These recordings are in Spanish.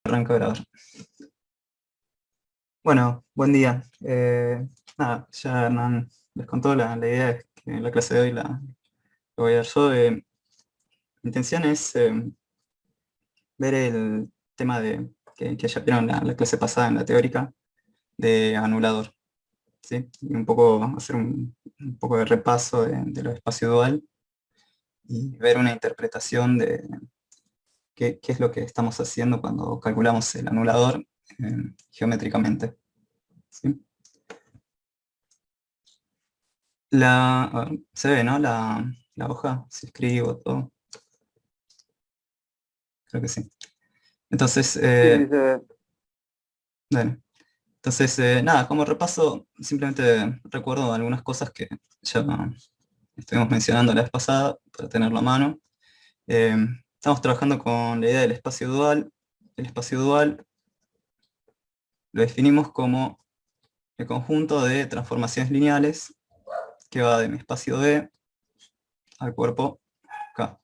Arranca a grabar. Bueno, buen día. Nada, ya Hernán les contó la idea es que la clase de hoy lo voy a dar yo. Mi intención es ver el tema que ya vieron la clase pasada en la teórica de anulador, ¿sí? Y un poco hacer un poco de repaso de lo de espacio dual y ver una interpretación de qué es lo que estamos haciendo cuando calculamos el anulador geométricamente, ¿sí? Se ve, ¿no? La hoja, si escribo todo, creo que sí. Entonces, Sí, sí, se ve. dale. Entonces, nada, como repaso, simplemente recuerdo algunas cosas que ya estuvimos mencionando la vez pasada para tenerlo a mano. Eh, Estamos trabajando con la idea del espacio dual. El espacio dual lo definimos como el conjunto de transformaciones lineales que va de mi espacio D al cuerpo K.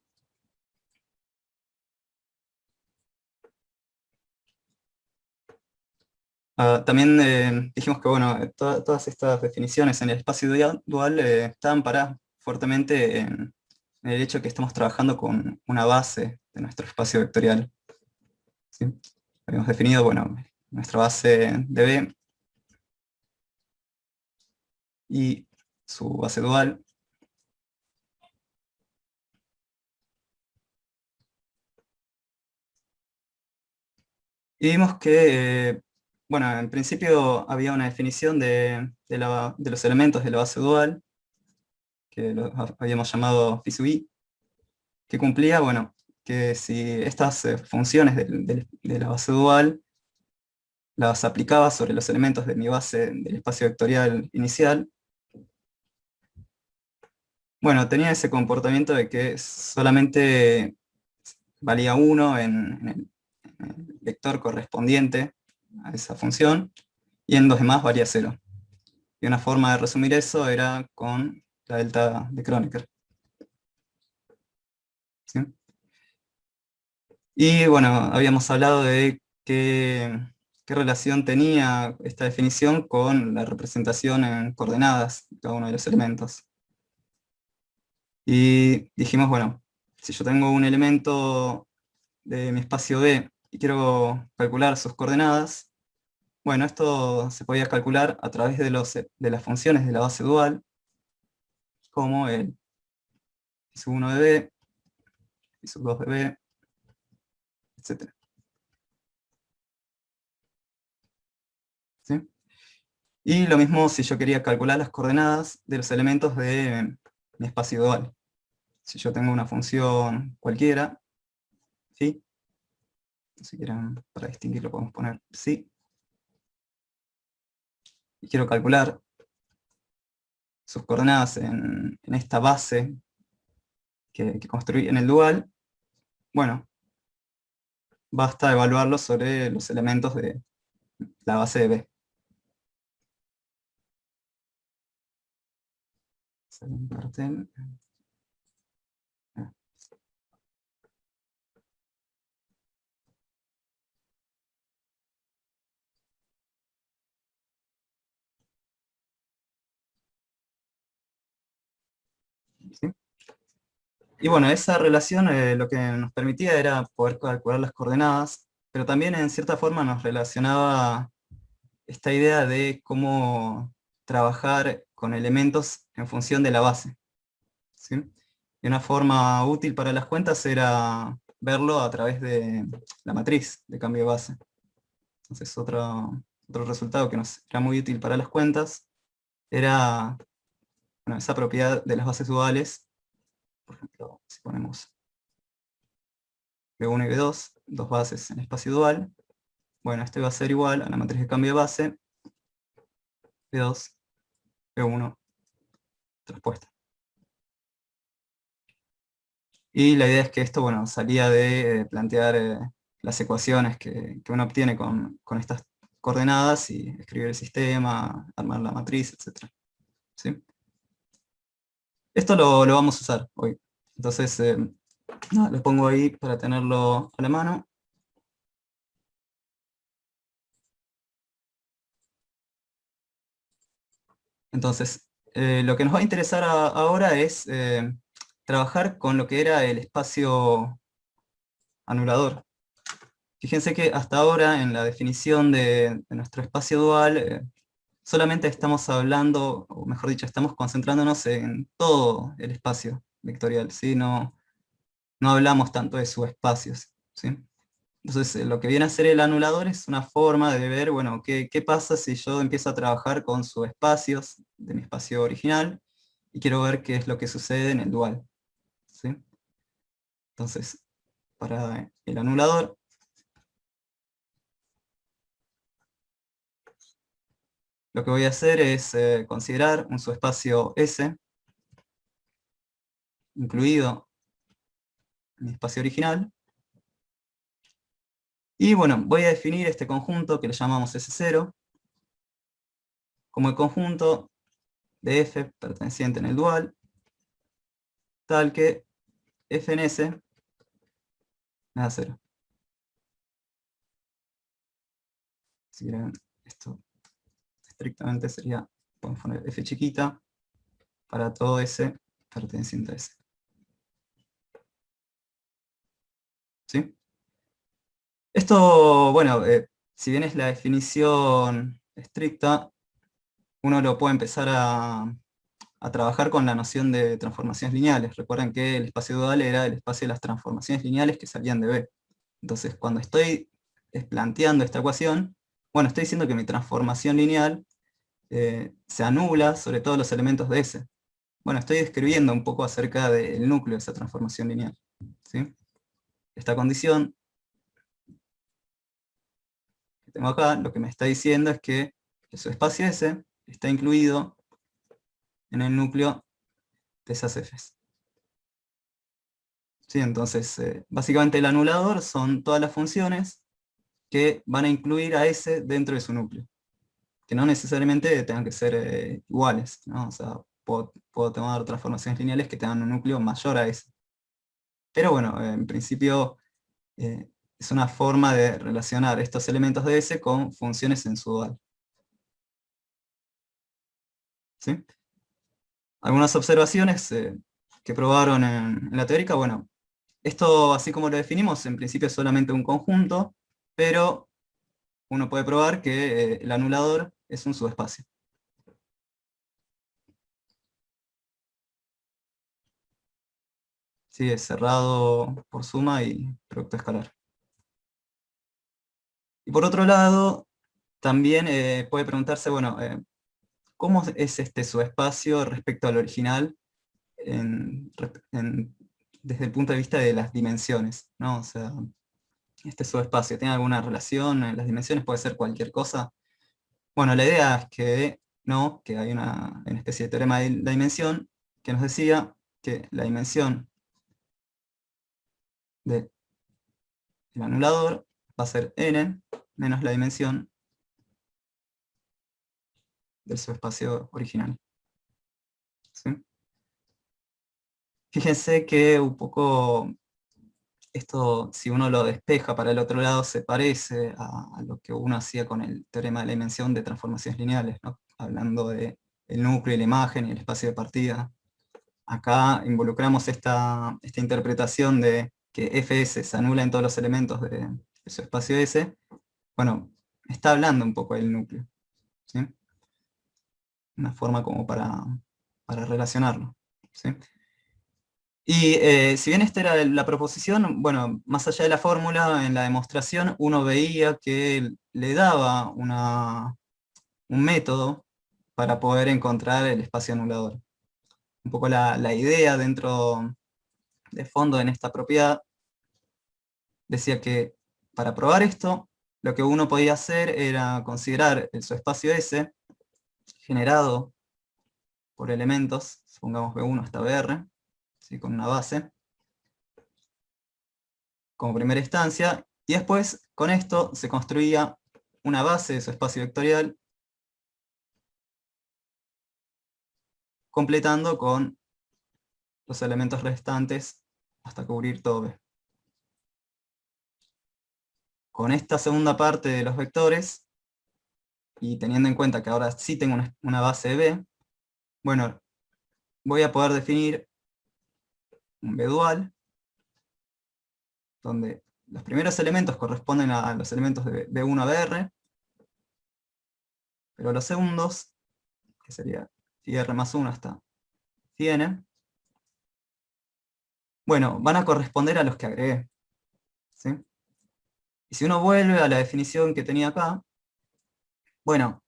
También dijimos que bueno, todas estas definiciones en el espacio dual estaban paradas fuertemente en el hecho que estamos trabajando con una base de nuestro espacio vectorial, ¿sí? Habíamos definido, bueno, nuestra base de B y su base dual. Y vimos que, bueno, en principio había una definición de los elementos de la base dual, que lo habíamos llamado phi sub i, que cumplía, bueno, que si estas funciones de la base dual las aplicaba sobre los elementos de mi base del espacio vectorial inicial, bueno, tenía ese comportamiento de que solamente valía 1 en el vector correspondiente a esa función, y en los demás valía 0. Y una forma de resumir eso era con la delta de Kronecker, ¿sí? Y bueno, habíamos hablado de qué relación tenía esta definición con la representación en coordenadas de cada uno de los elementos. Y dijimos, bueno, si yo tengo un elemento de mi espacio D y quiero calcular sus coordenadas, bueno, esto se podía calcular a través de las funciones de la base dual, como el phi sub 1 de B, phi sub 2 de B, etc. ¿Sí? Y lo mismo si yo quería calcular las coordenadas de los elementos de mi espacio dual. Si yo tengo una función cualquiera, ¿sí? Si quieren, para distinguirlo podemos poner sí, y quiero calcular sus coordenadas en esta base que construí en el dual, bueno, basta evaluarlo sobre los elementos de la base de B. Sale un cartel. ¿Sí? Y bueno, esa relación lo que nos permitía era poder calcular las coordenadas, pero también en cierta forma nos relacionaba esta idea de cómo trabajar con elementos en función de la base, ¿sí? Y una forma útil para las cuentas era verlo a través de la matriz de cambio de base. Entonces otro resultado que nos era muy útil para las cuentas era, bueno, esa propiedad de las bases duales. Por ejemplo, si ponemos B1 y B2, dos bases en espacio dual, bueno, este va a ser igual a la matriz de cambio de base, B2, B1, transpuesta. Y la idea es que esto, bueno, salía de plantear las ecuaciones que uno obtiene con estas coordenadas y escribir el sistema, armar la matriz, etc. ¿Sí? Esto lo vamos a usar hoy. Entonces, nada, lo pongo ahí para tenerlo a la mano. Entonces, lo que nos va a interesar ahora es trabajar con lo que era el espacio anulador. Fíjense que hasta ahora en la definición de nuestro espacio dual solamente estamos hablando, o mejor dicho, estamos concentrándonos en todo el espacio vectorial, ¿sí? No hablamos tanto de subespacios, ¿sí? Entonces, lo que viene a ser el anulador es una forma de ver, bueno, qué pasa si yo empiezo a trabajar con subespacios de mi espacio original y quiero ver qué es lo que sucede en el dual, ¿sí? Entonces, para el anulador, lo que voy a hacer es considerar un subespacio S, incluido en mi espacio original, y bueno, voy a definir este conjunto que le llamamos S0 como el conjunto de F perteneciente en el dual, tal que F en S me da 0. Si quieren, esto estrictamente sería, podemos poner F chiquita para todo S perteneciente a S. ¿Sí? Esto, bueno, si bien es la definición estricta, uno lo puede empezar a trabajar con la noción de transformaciones lineales. Recuerden que el espacio dual era el espacio de las transformaciones lineales que salían de B. Entonces, cuando estoy planteando esta ecuación, bueno, estoy diciendo que mi transformación lineal se anula sobre todos los elementos de S. Bueno, estoy describiendo un poco acerca del núcleo de esa transformación lineal, ¿sí? Esta condición que tengo acá, lo que me está diciendo es que el subespacio S está incluido en el núcleo de esas Fs. ¿Sí? Entonces, básicamente el anulador son todas las funciones que van a incluir a S dentro de su núcleo. Que no necesariamente tengan que ser iguales, ¿no? O sea, puedo tomar transformaciones lineales que tengan un núcleo mayor a S. Pero bueno, en principio es una forma de relacionar estos elementos de S con funciones en su dual. ¿Sí? Algunas observaciones que probaron en la teórica, bueno, esto así como lo definimos, en principio es solamente un conjunto, pero uno puede probar que el anulador es un subespacio. Sí, es cerrado por suma y producto escalar. Y por otro lado, también puede preguntarse, bueno, ¿cómo es este subespacio respecto al original desde el punto de vista de las dimensiones, ¿no? O sea, este subespacio, ¿tiene alguna relación en las dimensiones? ¿Puede ser cualquier cosa? Bueno, la idea es que no, que hay una especie de teorema de la dimensión que nos decía que la dimensión del anulador va a ser n menos la dimensión del subespacio original. ¿Sí? Fíjense que un poco esto, si uno lo despeja para el otro lado, se parece a lo que uno hacía con el teorema de la dimensión de transformaciones lineales, ¿no? Hablando de el núcleo y la imagen y el espacio de partida. Acá involucramos esta interpretación de que Fs se anula en todos los elementos de su espacio S. Bueno, está hablando un poco del núcleo, ¿sí? Una forma como para relacionarlo, ¿sí? Y si bien esta era la proposición, bueno, más allá de la fórmula, en la demostración uno veía que le daba un método para poder encontrar el espacio anulador. Un poco la idea dentro de fondo en esta propiedad decía que para probar esto, lo que uno podía hacer era considerar el subespacio S generado por elementos, supongamos B1 hasta Br, ¿sí? Con una base, como primera instancia, y después con esto se construía una base de su espacio vectorial, completando con los elementos restantes hasta cubrir todo B. Con esta segunda parte de los vectores, y teniendo en cuenta que ahora sí tengo una base de B, Bueno, voy a poder definir un B-dual, donde los primeros elementos corresponden a los elementos de B1 a Br, pero los segundos, que sería φr más 1 hasta φn, bueno, van a corresponder a los que agregué, ¿sí? Y si uno vuelve a la definición que tenía acá, bueno,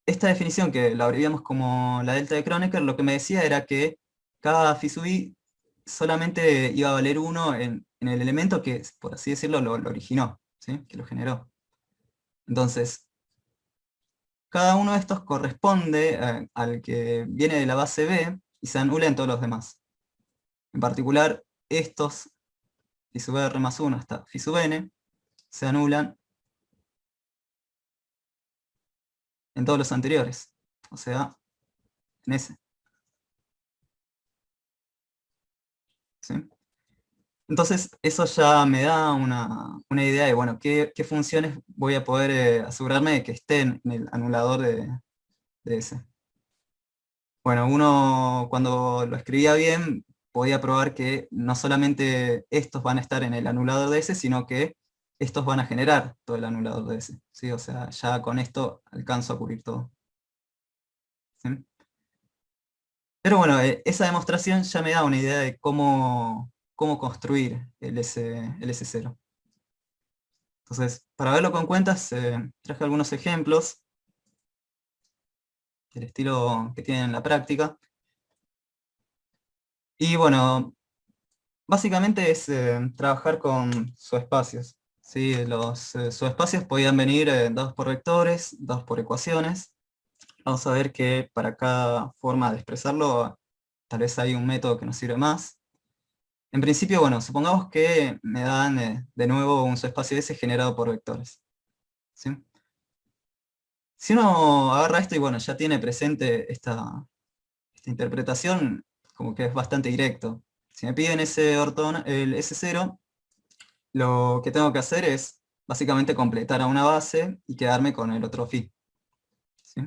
esta definición que la abreviamos como la delta de Kronecker, lo que me decía era que cada phi sub i solamente iba a valer 1 en el elemento que, por así decirlo, lo originó, ¿sí? Que lo generó. Entonces, cada uno de estos corresponde al que viene de la base B y se anula en todos los demás. En particular, estos phi sub r más 1 hasta phi sub n se anulan en todos los anteriores, o sea, en ese. ¿Sí? Entonces, eso ya me da una idea de, bueno, qué funciones voy a poder asegurarme de que estén en el anulador de ese. Bueno, uno cuando lo escribía bien, podía probar que no solamente estos van a estar en el anulador de ese, sino que estos van a generar todo el anulador de ese. ¿Sí? O sea, ya con esto alcanzo a cubrir todo. ¿Sí? Pero bueno, esa demostración ya me da una idea de cómo construir el S0. Entonces, para verlo con cuentas, traje algunos ejemplos del estilo que tienen en la práctica. Y bueno, básicamente es trabajar con subespacios. ¿Sí? Los subespacios podían venir dados por vectores, dados por ecuaciones. Vamos a ver que para cada forma de expresarlo, tal vez hay un método que nos sirve más. En principio, bueno, supongamos que me dan de nuevo un subespacio S generado por vectores. ¿Sí? Si uno agarra esto y bueno, ya tiene presente esta interpretación, como que es bastante directo. Si me piden el S0, lo que tengo que hacer es básicamente completar a una base y quedarme con el otro phi. ¿Sí?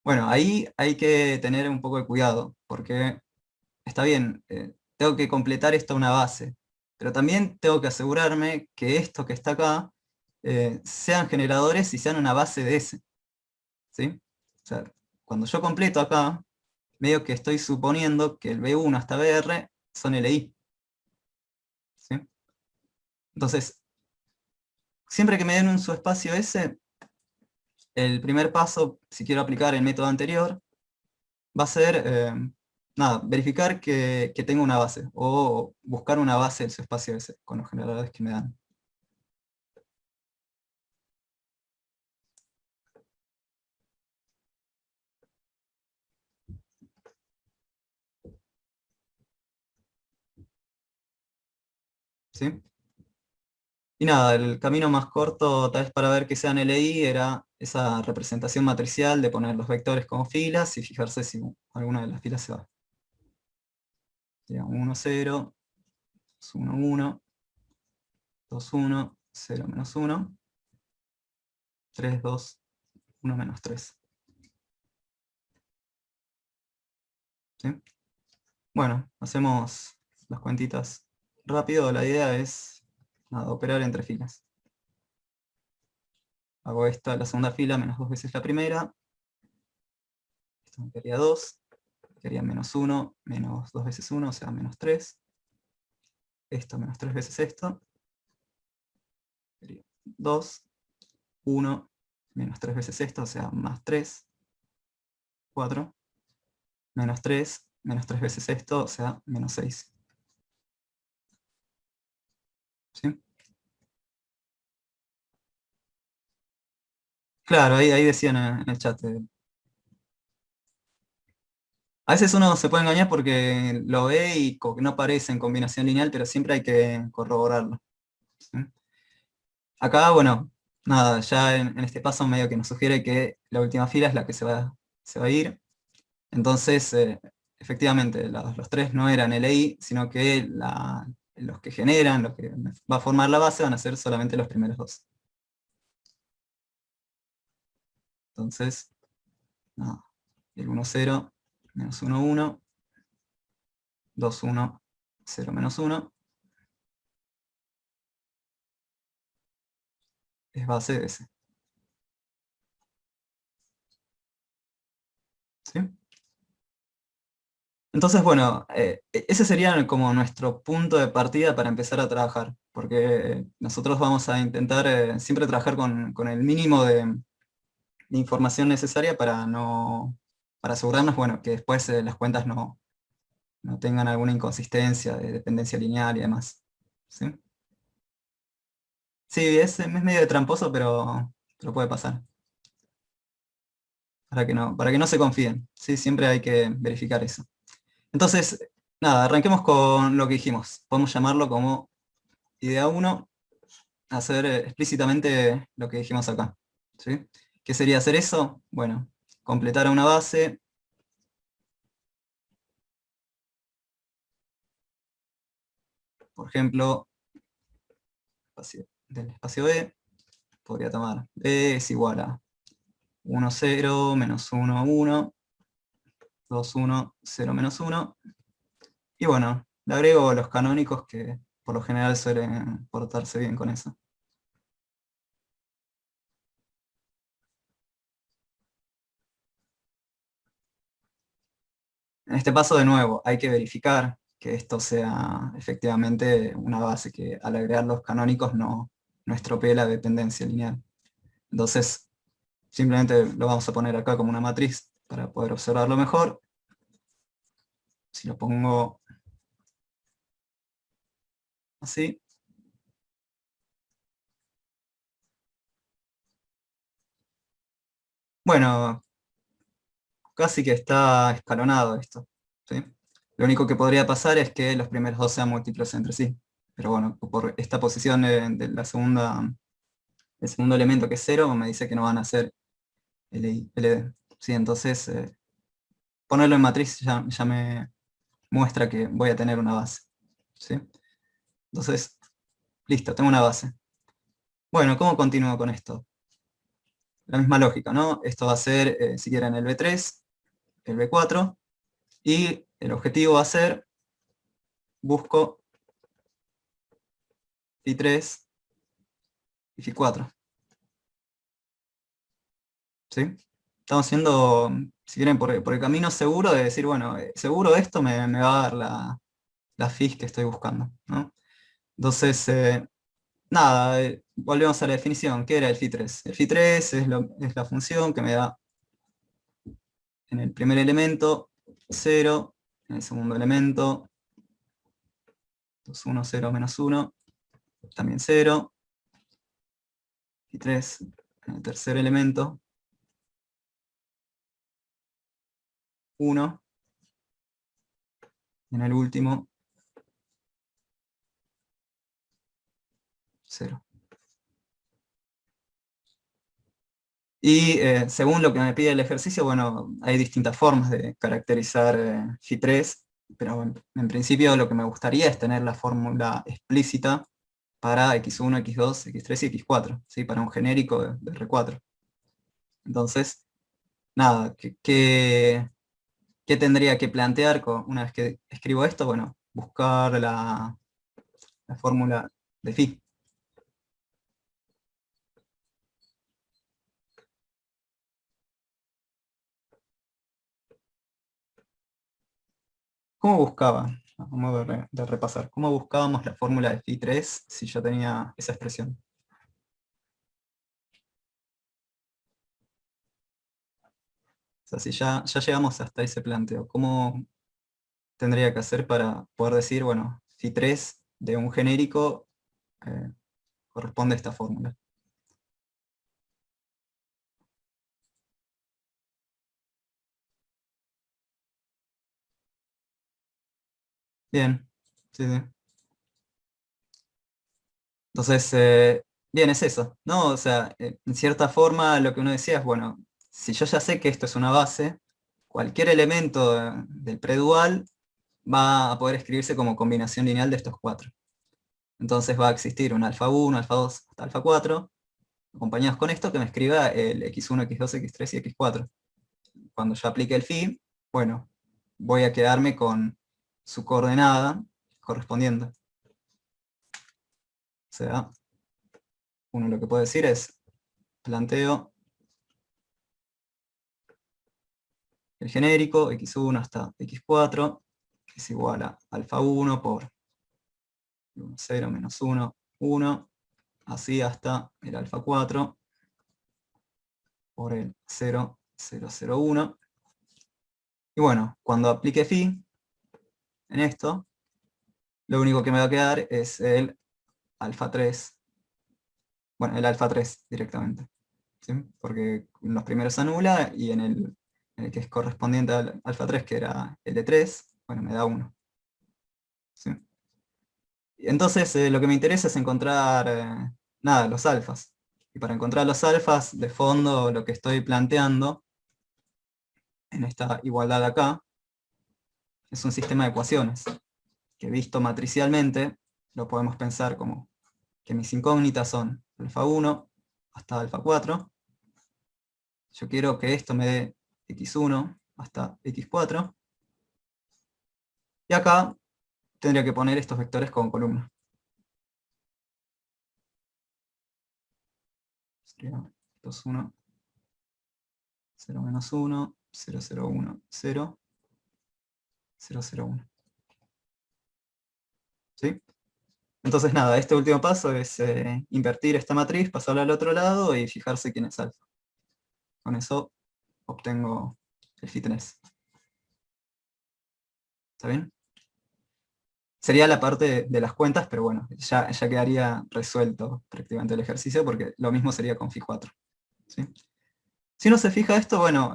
Bueno, ahí hay que tener un poco de cuidado, porque está bien, tengo que completar esto a una base, pero también tengo que asegurarme que esto que está acá sean generadores y sean una base de S. ¿Sí? O sea, cuando yo completo acá, medio que estoy suponiendo que el B1 hasta BR son LI. ¿Sí? Entonces, siempre que me den un subespacio S, el primer paso, si quiero aplicar el método anterior, va a ser nada, verificar que tengo una base, o buscar una base del subespacio S con los generadores que me dan. ¿Sí? Y nada, el camino más corto, tal vez para ver que sean LI, era esa representación matricial de poner los vectores como filas y fijarse si alguna de las filas se va. Sería 1, 0, 1, 1, 2, 1, 0, menos 1, 3, 2, 1, menos 3. ¿Sí? Bueno, hacemos las cuentitas rápido. La idea es nada, operar entre filas. Hago esta, la segunda fila, menos 2 veces la primera. Esto me quedaría 2. Quedaría menos 1, menos 2 veces 1, o sea, menos 3. Esto menos 3 veces esto. Sería 2, 1, menos 3 veces esto, o sea, más 3, 4, menos 3 veces esto, o sea, menos 6. ¿Sí? Claro, ahí decían en el chat. A veces uno se puede engañar porque lo ve y como que no aparece en combinación lineal, pero siempre hay que corroborarlo. ¿Sí? Acá, bueno, nada, ya en este paso medio que nos sugiere que la última fila es la que se va a ir. Entonces, efectivamente, los tres no eran LI, sino que los que generan, los que va a formar la base, van a ser solamente los primeros dos. Entonces, nada, el 1, 0, menos 1, 1, 2, 1, 0, menos 1, es base de ese. ¿Sí? Entonces, bueno, ese sería como nuestro punto de partida para empezar a trabajar, porque nosotros vamos a intentar siempre trabajar con el mínimo de información necesaria para no, para asegurarnos, bueno, que después las cuentas no tengan alguna inconsistencia de dependencia lineal y demás. ¿Sí? Sí, es medio de tramposo, pero puede pasar. Para que no se confíen. Sí, siempre hay que verificar eso. Entonces, nada, arranquemos con lo que dijimos. Podemos llamarlo como idea uno, hacer explícitamente lo que dijimos acá. ¿Sí? ¿Qué sería hacer eso? Bueno, completar a una base. Por ejemplo, del espacio B, podría tomar B es igual a 1, 0, menos 1, 1, 2, 1, 0, menos 1. Y bueno, le agrego los canónicos que por lo general suelen portarse bien con eso. En este paso, de nuevo, hay que verificar que esto sea efectivamente una base que al agregar los canónicos no estropee la dependencia lineal. Entonces, simplemente lo vamos a poner acá como una matriz para poder observarlo mejor. Si lo pongo así, bueno, casi que está escalonado esto, ¿sí? Lo único que podría pasar es que los primeros dos sean múltiplos entre sí. Pero bueno, por esta posición de la segunda, el segundo elemento que es 0, me dice que no van a ser LD. Sí, entonces ponerlo en matriz ya me muestra que voy a tener una base. ¿Sí? Entonces, listo, tengo una base. Bueno, ¿cómo continúo con esto? La misma lógica, ¿no? Esto va a ser, si quieren, el B3, el B4, y el objetivo va a ser, busco Phi3 y Phi4. ¿Sí? Estamos haciendo, si quieren, por el camino seguro de decir, bueno, seguro esto me va a dar la Phi que estoy buscando, ¿no? Entonces, nada, volvemos a la definición. ¿Qué era el Phi3? El Phi3 es la función que me da en el primer elemento 0, en el segundo elemento 2, 1, 0, menos 1, también 0, Phi3 en el tercer elemento 1, y en el último 0. Y según lo que me pide el ejercicio, bueno, hay distintas formas de caracterizar Phi3, pero en principio lo que me gustaría es tener la fórmula explícita para x1, x2, x3 y x4, ¿sí? Para un genérico de R4. Entonces, nada, ¿qué tendría que plantear una vez que escribo esto? Bueno, buscar la fórmula de Phi. ¿Cómo buscaba? Vamos de repasar. ¿Cómo buscábamos la fórmula de Phi3 si yo tenía esa expresión? O sea, si ya llegamos hasta ese planteo, ¿cómo tendría que hacer para poder decir, bueno, Phi3 de un genérico eh, corresponde a esta fórmula? Bien, sí, sí. Entonces, bien, es eso, ¿no? O sea, en cierta forma lo que uno decía es, bueno, si yo ya sé que esto es una base, cualquier elemento del predual va a poder escribirse como combinación lineal de estos cuatro. Entonces va a existir un alfa 1, alfa 2, hasta alfa 4, acompañados con esto que me escriba el x1, x2, x3 y x4. cuando yo aplique el phi, bueno, voy a quedarme con su coordenada correspondiente. O sea, uno lo que puede decir es, planteo el genérico, x1 hasta x4, que es igual a alfa 1 por 0 menos 1, 1, así hasta el alfa 4 por el 0, 0, 0, 1. Y bueno, cuando aplique phi en esto, lo único que me va a quedar es el alfa 3, bueno, el alfa 3 directamente, ¿sí? Porque en los primeros se anula y en el que es correspondiente al alfa 3, que era el de 3, bueno, me da 1. ¿Sí? Entonces lo que me interesa es encontrar, nada, los alfas. Y para encontrar los alfas, de fondo lo que estoy planteando en esta igualdad acá, es un sistema de ecuaciones, que visto matricialmente, lo podemos pensar como que mis incógnitas son alfa 1 hasta alfa 4. Yo quiero que esto me dé x1 hasta x4. Y acá tendría que poner estos vectores como columna. Sería 2, 1, 0, menos 1, 0, 0, 1, 0, 0, 0, 1. ¿Sí? Entonces nada, este último paso es invertir esta matriz, pasarla al otro lado y fijarse quién es alfa. Con eso obtengo el phi 3. ¿Está bien? Sería la parte de las cuentas, pero bueno, ya quedaría resuelto prácticamente el ejercicio, porque lo mismo sería con phi 4. ¿Sí? Si uno se fija esto, bueno,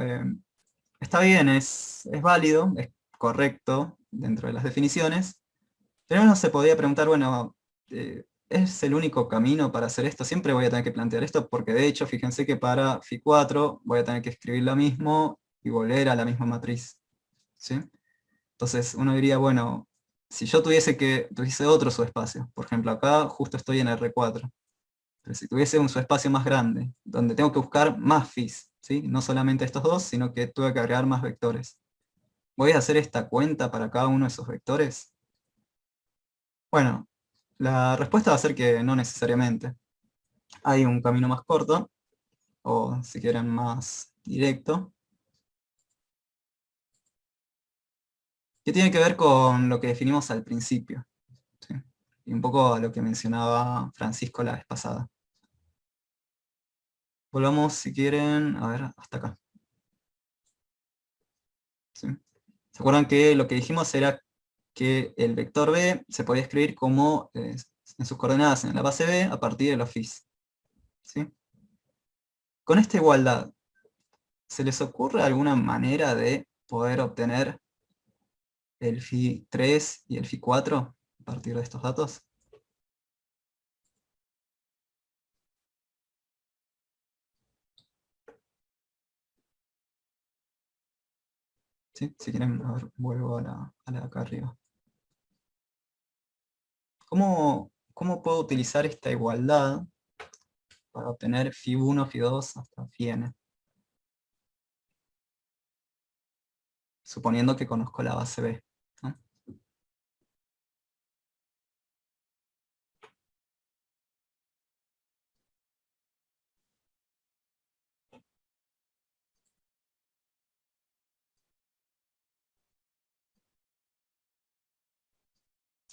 está bien, es válido, es correcto dentro de las definiciones, pero uno se podía preguntar, bueno, ¿es el único camino para hacer esto? Siempre voy a tener que plantear esto, porque de hecho, fíjense que para phi 4 voy a tener que escribir lo mismo y volver a la misma matriz. ¿Sí? Entonces uno diría, bueno, si yo tuviese otro subespacio, por ejemplo acá justo estoy en R4, pero si tuviese un subespacio más grande, donde tengo que buscar más phis, ¿sí? No solamente estos dos, sino que tuve que agregar más vectores. ¿Voy a hacer esta cuenta para cada uno de esos vectores? Bueno, la respuesta va a ser que no necesariamente. Hay un camino más corto, o si quieren más directo, que tiene que ver con lo que definimos al principio, ¿sí? Y un poco a lo que mencionaba Francisco la vez pasada. Volvamos, si quieren, a ver, hasta acá. ¿Sí? ¿Se acuerdan que lo que dijimos era que el vector b se podía escribir como en sus coordenadas en la base b a partir de los phis? ¿Sí? Con esta igualdad, ¿se les ocurre alguna manera de poder obtener el phi 3 y el phi 4 a partir de estos datos? ¿Sí? Si quieren, a ver, vuelvo a la de acá arriba. ¿Cómo puedo utilizar esta igualdad para obtener phi 1, phi 2 hasta phi n? Suponiendo que conozco la base b, ¿no?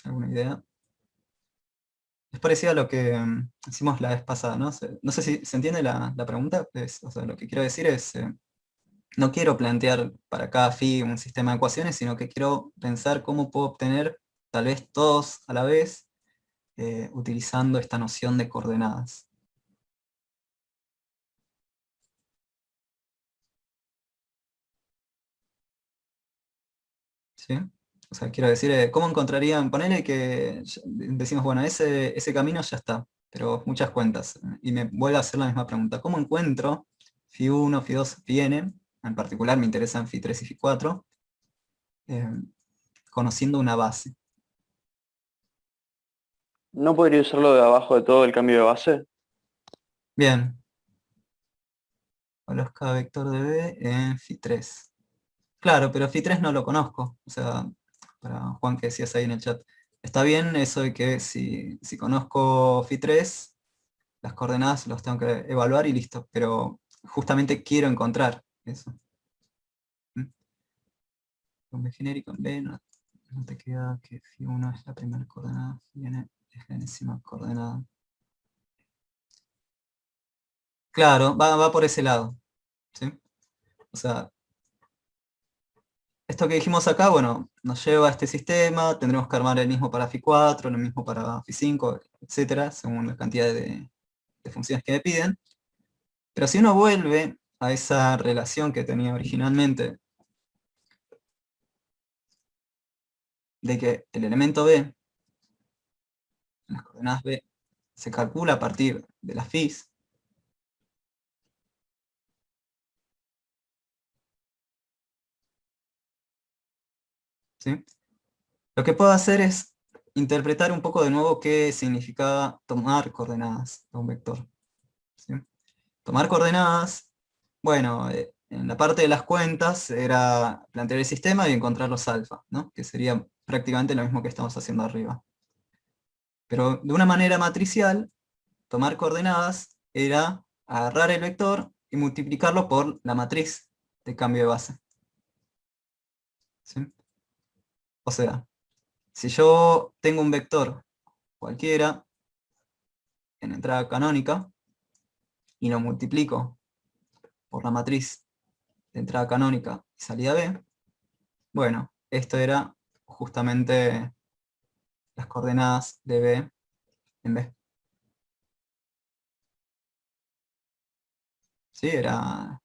¿Alguna idea? Es parecido a lo que hicimos la vez pasada, ¿no? No sé si se entiende la pregunta. O sea, lo que quiero decir es, no quiero plantear para cada phi un sistema de ecuaciones, sino que quiero pensar cómo puedo obtener tal vez todos a la vez, utilizando esta noción de coordenadas. ¿Sí? O sea, quiero decir, ¿cómo encontrarían? Ponele que decimos, bueno, ese camino ya está, pero muchas cuentas. Y me vuelve a hacer la misma pregunta. ¿Cómo encuentro phi 1, phi 2, phi n? En particular me interesan phi 3 y phi 4, eh, conociendo una base. ¿No podría usarlo de abajo de todo el cambio de base? Bien, Conozca vector de B en phi3. Claro, pero phi3 no lo conozco. O sea, para Juan que decías ahí en el chat. Está bien eso de que si conozco phi3, las coordenadas los tengo que evaluar y listo. Pero justamente quiero encontrar eso. ¿Mm? Con B genérico en B no te queda que phi1 es la primera coordenada, phi_n es la enésima coordenada. Claro, va por ese lado. ¿Sí? O sea, esto que dijimos acá, bueno, nos lleva a este sistema, tendremos que armar el mismo para Phi4, lo mismo para Phi5, etcétera, según la cantidad de funciones que me piden. Pero si uno vuelve a esa relación que tenía originalmente, de que el elemento B, en las coordenadas B, se calcula a partir de las Phis, ¿sí? Lo que puedo hacer es interpretar un poco de nuevo qué significaba tomar coordenadas de un vector. ¿Sí? Tomar coordenadas, bueno, en la parte de las cuentas era plantear el sistema y encontrar los alfa, ¿no? Que sería prácticamente lo mismo que estamos haciendo arriba. Pero de una manera matricial, tomar coordenadas era agarrar el vector y multiplicarlo por la matriz de cambio de base. ¿Sí? O sea, si yo tengo un vector cualquiera en entrada canónica y lo multiplico por la matriz de entrada canónica y salida B, bueno, esto era justamente las coordenadas de B en B. ¿Sí? Era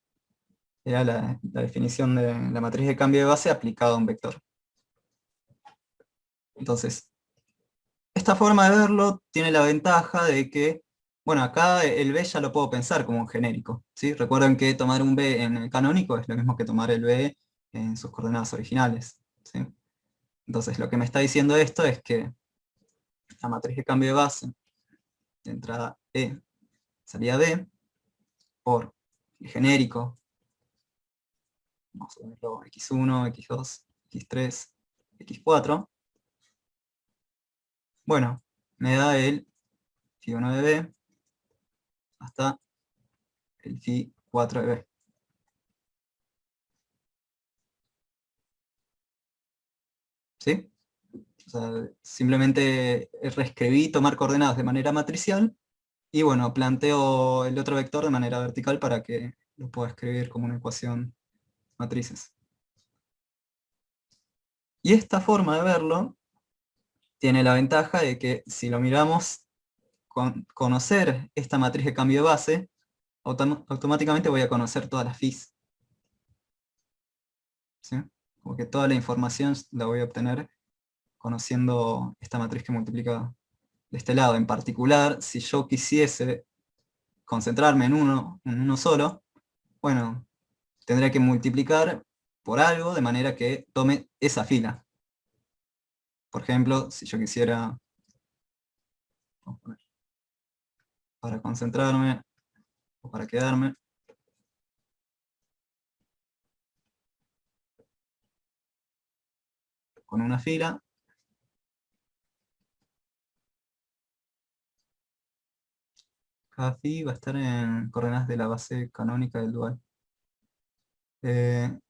la definición de la matriz de cambio de base aplicada a un vector. Entonces, esta forma de verlo tiene la ventaja de que, bueno, acá el B ya lo puedo pensar como un genérico. ¿Sí? Recuerden que tomar un B en el canónico es lo mismo que tomar el B en sus coordenadas originales. ¿Sí? Entonces, lo que me está diciendo esto es que la matriz de cambio de base de entrada E, salida B, por el genérico, vamos a verlo x1, x2, x3, x4, bueno, me da el phi1 de B hasta el phi4 de B. ¿Sí? O sea, simplemente reescribí tomar coordenadas de manera matricial y bueno, planteo el otro vector de manera vertical para que lo pueda escribir como una ecuación matrices. Y esta forma de verlo tiene la ventaja de que si lo miramos con conocer esta matriz de cambio de base, automáticamente voy a conocer todas las Phis. ¿Sí? Como que toda la información la voy a obtener conociendo esta matriz que multiplica de este lado. En particular, si yo quisiese concentrarme en uno solo, bueno, tendría que multiplicar por algo de manera que tome esa fila. Por ejemplo, si yo quisiera, vamos a poner, para concentrarme o para quedarme, con una fila, cada phi va a estar en coordenadas de la base canónica del dual.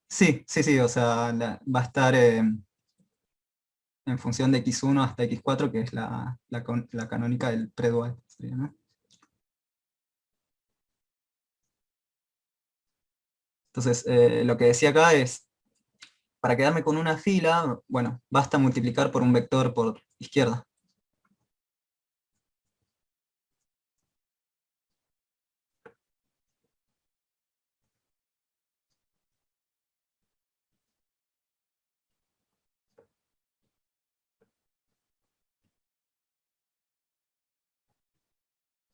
Sí, o sea, va a estar en función de x1 hasta x4, que es la canónica del predual. Sería, ¿no? Entonces, lo que decía acá es, para quedarme con una fila, bueno, basta multiplicar por un vector por izquierda.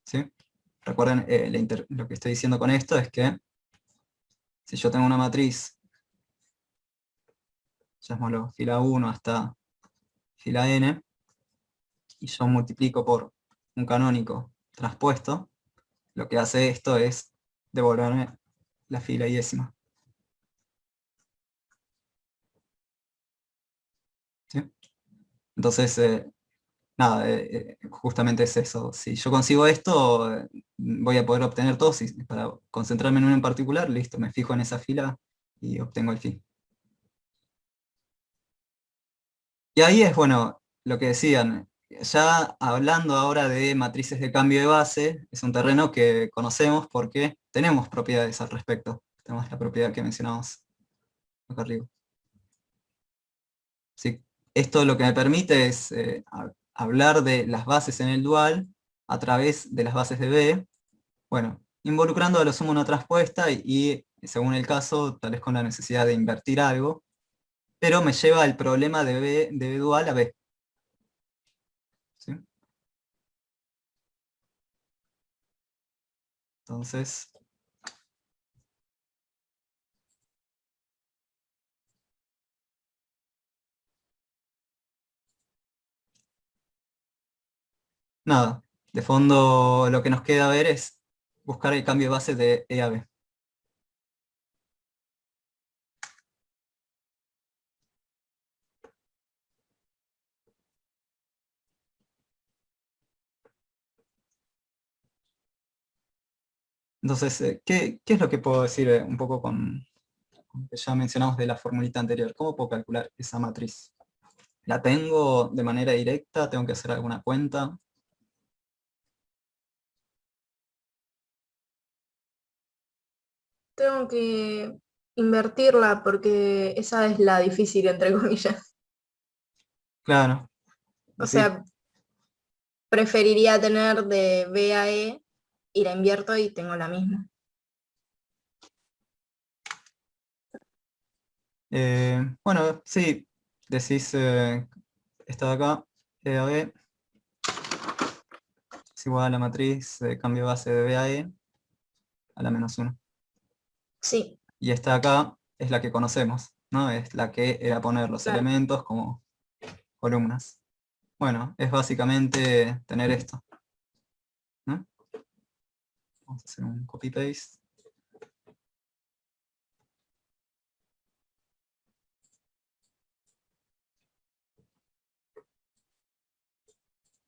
¿Sí? Recuerden, lo que estoy diciendo con esto es que si yo tengo una matriz, llamémoslo fila 1 hasta fila n, y yo multiplico por un canónico transpuesto, lo que hace esto es devolverme la fila y décima. ¿Sí? Entonces, nada, justamente es eso. Si yo consigo esto, voy a poder obtener todo. Si, para concentrarme en uno en particular, listo, me fijo en esa fila y obtengo el fin. Y ahí es, bueno, lo que decían, ya hablando ahora de matrices de cambio de base, es un terreno que conocemos porque tenemos propiedades al respecto. Tenemos la propiedad que mencionamos acá arriba. ¿Sí? Esto lo que me permite es hablar de las bases en el dual a través de las bases de B, bueno, involucrando a lo sumo una traspuesta según el caso, tal vez con la necesidad de invertir algo, pero me lleva el problema de B dual a B. ¿Sí? Entonces, nada, de fondo lo que nos queda ver es buscar el cambio de base de E a B. Entonces, ¿qué es lo que puedo decir un poco con que ya mencionamos de la formulita anterior? ¿Cómo puedo calcular esa matriz? ¿La tengo de manera directa? ¿Tengo que hacer alguna cuenta? Tengo que invertirla porque esa es la difícil, entre comillas. Claro, y O sí. sea, preferiría tener de B a E y la invierto y tengo la misma. Bueno, sí, decís esta de acá, E a B, es igual a la matriz de cambio de base de B a E a la menos 1. Sí, Y esta de acá es la que conocemos, ¿no? Es la que era poner los claro. elementos como columnas. Bueno, es básicamente tener esto, ¿no? Vamos a hacer un copy-paste.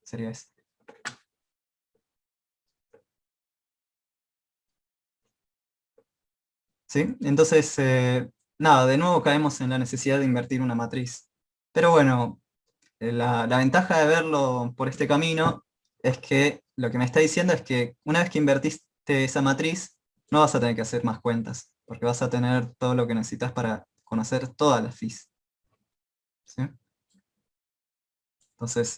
Sería esto. ¿Sí? Entonces, nada, de nuevo caemos en la necesidad de invertir una matriz. Pero bueno, la ventaja de verlo por este camino es que lo que me está diciendo es que una vez que invertiste esa matriz, no vas a tener que hacer más cuentas, porque vas a tener todo lo que necesitas para conocer todas las fees. ¿Sí? Entonces,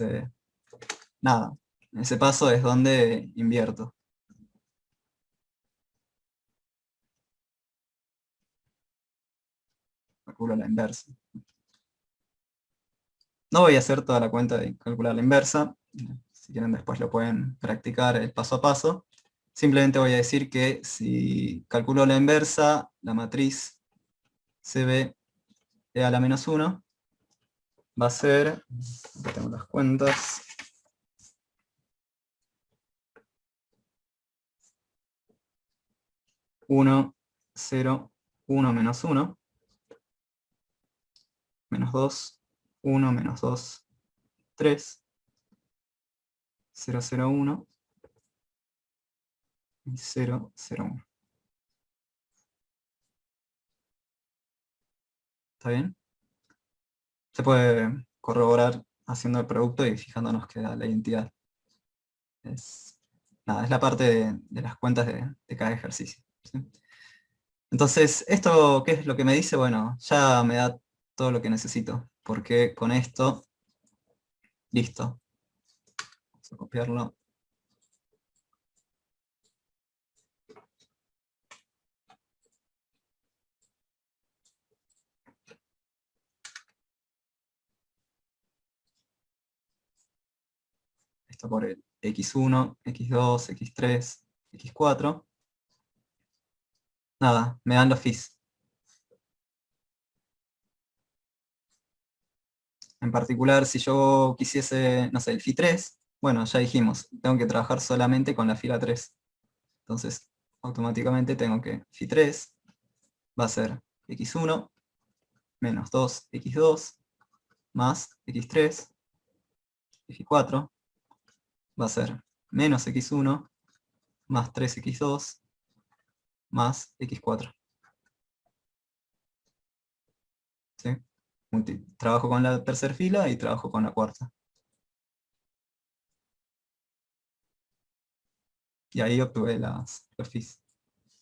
nada, ese paso es donde invierto. Calculo la inversa. No voy a hacer toda la cuenta de calcular la inversa. Si quieren después lo pueden practicar el paso a paso. Simplemente voy a decir que si calculo la inversa, la matriz CB e a la menos 1 va a ser, acá tengo las cuentas, 1, 0, 1 menos 1, menos 2, 1 menos 2, 3, 0, 0, 1 y 0, 0, 1. ¿Está bien? Se puede corroborar haciendo el producto y fijándonos que da la identidad. Es, nada, es la parte de las cuentas de cada ejercicio. ¿Sí? Entonces, ¿esto qué es lo que me dice? Bueno, ya me da todo lo que necesito, porque con esto, listo. Vamos a copiarlo. Esto por el x1, x2, x3, x4. Nada, me dan los fees. En particular, si yo quisiese, no sé, el phi 3, bueno, ya dijimos, tengo que trabajar solamente con la fila 3. Entonces, automáticamente tengo que phi 3 va a ser x1 menos 2x2 más x3, x4 va a ser menos x1 más 3x2 más x4. ¿Sí? Trabajo con la tercera fila y trabajo con la cuarta. Y ahí obtuve los phis.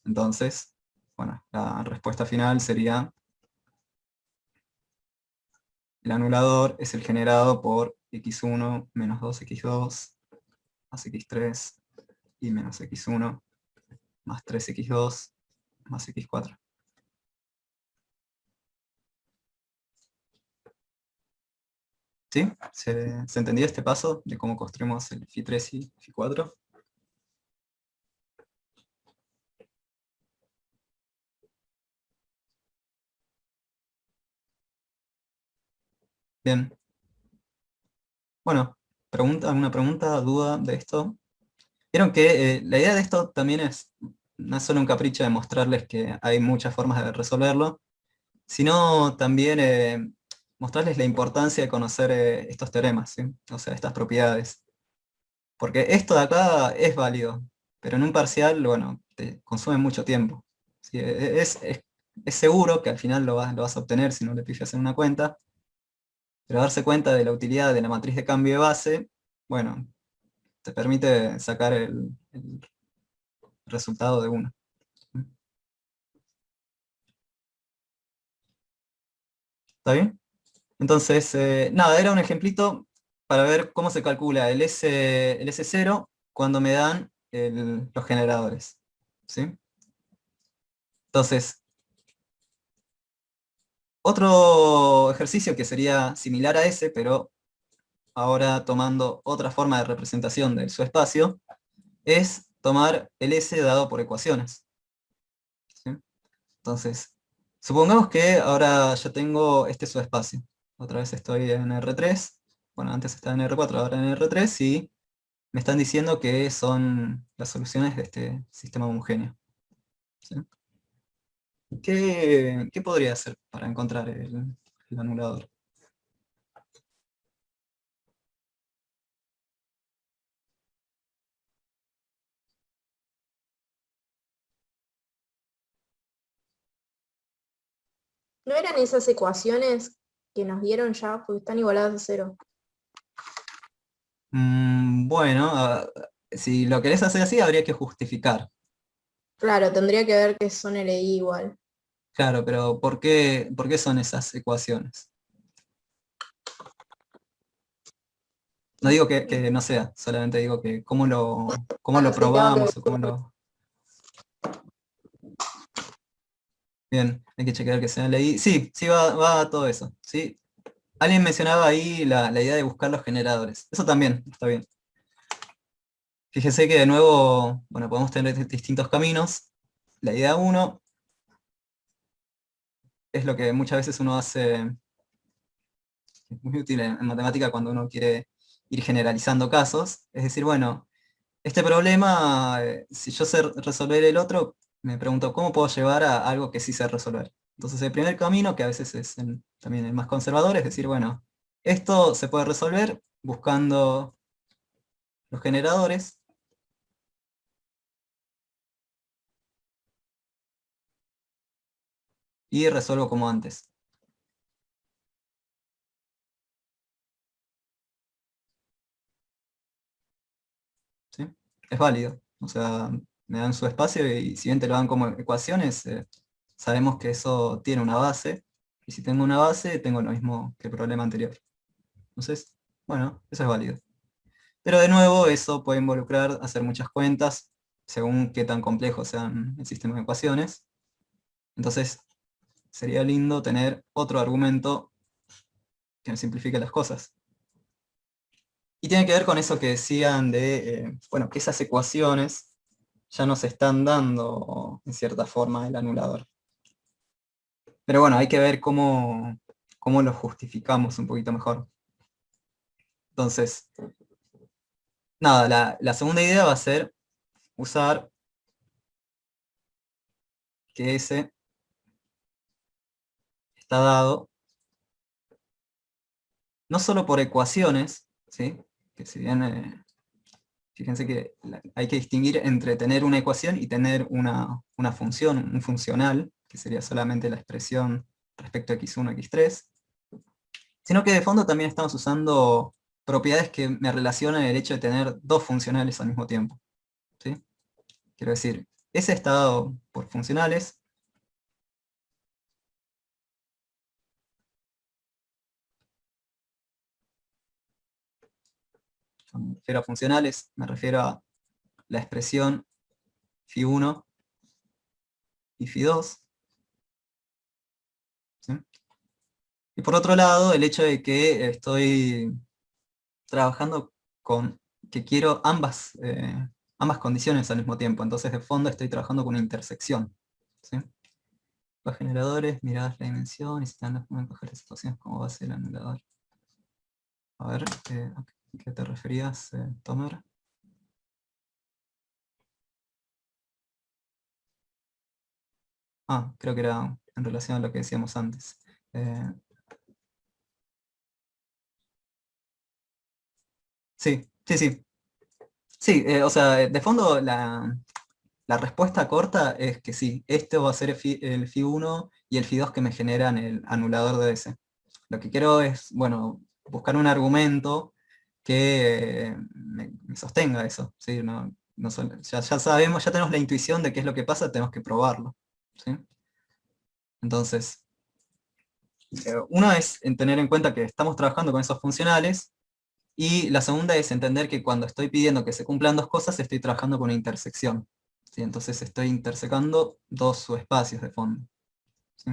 Entonces, bueno, la respuesta final sería: el anulador es el generado por x1 menos 2x2 más x3 y menos x1 más 3x2 más x4. ¿Sí? ¿Se entendió este paso de cómo construimos el Phi3 y Phi4? Bien. Bueno, ¿alguna pregunta, duda de esto? Vieron que la idea de esto también no es solo un capricho de mostrarles que hay muchas formas de resolverlo, sino también mostrarles la importancia de conocer estos teoremas, ¿sí? O sea, estas propiedades. Porque esto de acá es válido, pero en un parcial, bueno, te consume mucho tiempo. ¿Sí? Es seguro que al final lo vas a obtener si no le pifias en una cuenta, pero darse cuenta de la utilidad de la matriz de cambio de base, bueno, te permite sacar el resultado de uno. ¿Está bien? Entonces, nada, era un ejemplito para ver cómo se calcula el S0 cuando me dan los generadores. ¿Sí? Entonces, otro ejercicio que sería similar a ese, pero ahora tomando otra forma de representación del subespacio, es tomar el S dado por ecuaciones. ¿Sí? Entonces, supongamos que ahora yo tengo este subespacio. Otra vez estoy en R3, bueno, antes estaba en R4, ahora en R3, y me están diciendo que son las soluciones de este sistema homogéneo. ¿Sí? ¿Qué podría hacer para encontrar el anulador? ¿No eran esas ecuaciones que nos dieron ya porque están igualadas a cero? Bueno, si lo querés hacer así, habría que justificar. Claro, tendría que ver que son LI igual. Claro, pero ¿por qué son esas ecuaciones? No digo que no sea, solamente digo que cómo lo Sí, tengo que ver. probamos o cómo lo... Bien, hay que chequear que sea leí. Sí, sí va a todo eso. ¿Sí? Alguien mencionaba ahí la idea de buscar los generadores. Eso también está bien. Fíjese que de nuevo, bueno, podemos tener distintos caminos. La idea uno es lo que muchas veces uno hace, es muy útil en matemática cuando uno quiere ir generalizando casos. Es decir, bueno, este problema, si yo sé resolver el otro, me pregunto cómo puedo llevar a algo que sí sé resolver. Entonces el primer camino, que a veces es también el más conservador, es decir, bueno, esto se puede resolver buscando los generadores, y resuelvo como antes. ¿Sí? Es válido. O sea, me dan su espacio y si bien te lo dan como ecuaciones, sabemos que eso tiene una base, y si tengo una base, tengo lo mismo que el problema anterior. Entonces, bueno, eso es válido. Pero de nuevo, eso puede involucrar hacer muchas cuentas, según qué tan complejo sean el sistema de ecuaciones. Entonces, sería lindo tener otro argumento que me simplifique las cosas. Y tiene que ver con eso que decían de, bueno, que esas ecuaciones ya nos están dando, en cierta forma, el anulador. Pero bueno, hay que ver cómo lo justificamos un poquito mejor. Entonces, nada, la segunda idea va a ser usar que S está dado no solo por ecuaciones, ¿sí? Que si bien, fíjense que hay que distinguir entre tener una ecuación y tener una función, un funcional, que sería solamente la expresión respecto a x1, x3, sino que de fondo también estamos usando propiedades que me relacionan el hecho de tener dos funcionales al mismo tiempo, ¿sí? Quiero decir, ese está dado por funcionales. Cuando me refiero a funcionales, me refiero a la expresión φ1 y φ2, ¿sí? Y por otro lado, el hecho de que estoy trabajando con que quiero ambas condiciones al mismo tiempo. Entonces, de fondo estoy trabajando con una intersección, ¿sí? Los generadores, mirad la dimensión y si están las pueden coger situaciones como base del anulador. A ver, ¿a qué te referías, Tomer? Ah, creo que era en relación a lo que decíamos antes. Eh, sí, sí, sí. Sí, o sea, de fondo la respuesta corta es que sí, este va a ser el Fi1 y el Fi2 que me generan el anulador de ese. Lo que quiero es, bueno, buscar un argumento que me sostenga eso, ¿sí? Ya sabemos, ya tenemos la intuición de qué es lo que pasa, tenemos que probarlo, ¿sí? Entonces, uno es en tener en cuenta que estamos trabajando con esos funcionales, y la segunda es entender que cuando estoy pidiendo que se cumplan dos cosas, estoy trabajando con una intersección, ¿sí? Entonces estoy intersecando dos subespacios de fondo, ¿sí?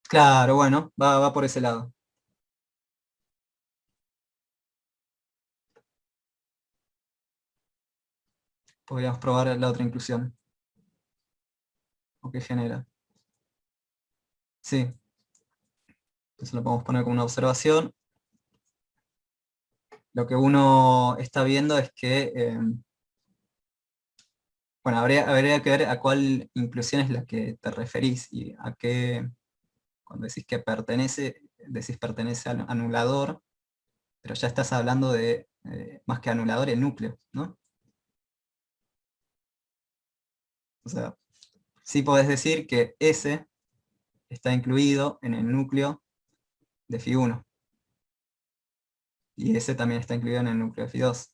Claro, bueno, va por ese lado. Podríamos probar la otra inclusión, o qué genera. Sí, eso lo podemos poner como una observación. Lo que uno está viendo es que, bueno, habría que ver a cuál inclusión es la que te referís y a qué, cuando decís que pertenece, decís pertenece al anulador, pero ya estás hablando de, más que anulador, el núcleo, ¿no? O sea, sí podés decir que S está incluido en el núcleo de Φ1, y S también está incluido en el núcleo de Φ2.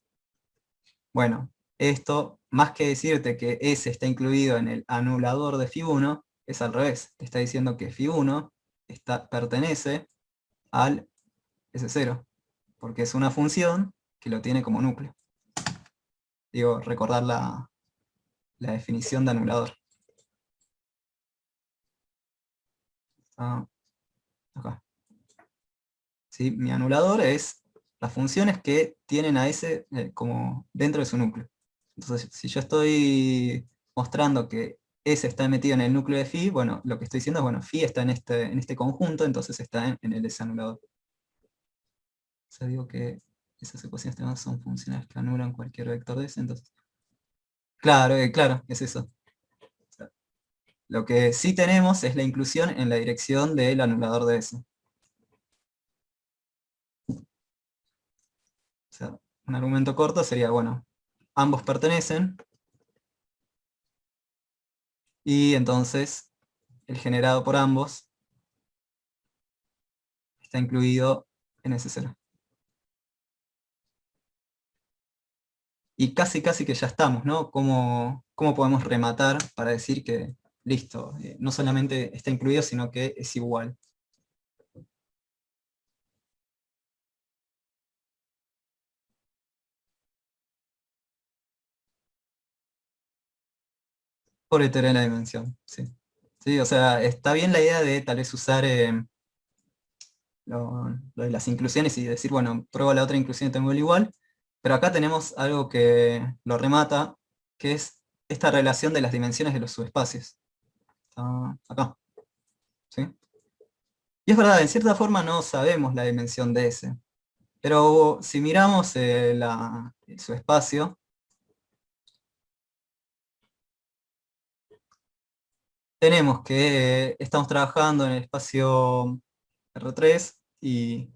Bueno, esto, más que decirte que S está incluido en el anulador de Φ1, es al revés. Te está diciendo que Φ1 pertenece al S0, porque es una función que lo tiene como núcleo. Digo, recordar la definición de anulador. Ah, acá. ¿Sí? Mi anulador es las funciones que tienen a S como dentro de su núcleo. Entonces, si yo estoy mostrando que S está metido en el núcleo de Phi, bueno, lo que estoy diciendo es, bueno, Phi está en este conjunto, entonces está en el S anulador. O sea, digo que esas ecuaciones temas son funciones que anulan cualquier vector de S, entonces. Claro, claro, es eso. O sea, lo que sí tenemos es la inclusión en la dirección del anulador de S. O sea, un argumento corto sería, bueno, ambos pertenecen, y entonces el generado por ambos está incluido en S0. Y casi casi que ya estamos, ¿no? ¿Cómo podemos rematar para decir que, listo, no solamente está incluido, sino que es igual? Por iterar la dimensión, sí. Sí, o sea, está bien la idea de tal vez usar lo de las inclusiones y decir, bueno, pruebo la otra inclusión y tengo el igual, pero acá tenemos algo que lo remata, que es esta relación de las dimensiones de los subespacios. Está acá, ¿sí? Y es verdad, en cierta forma no sabemos la dimensión de S, pero si miramos su espacio, tenemos que estamos trabajando en el espacio R3 y,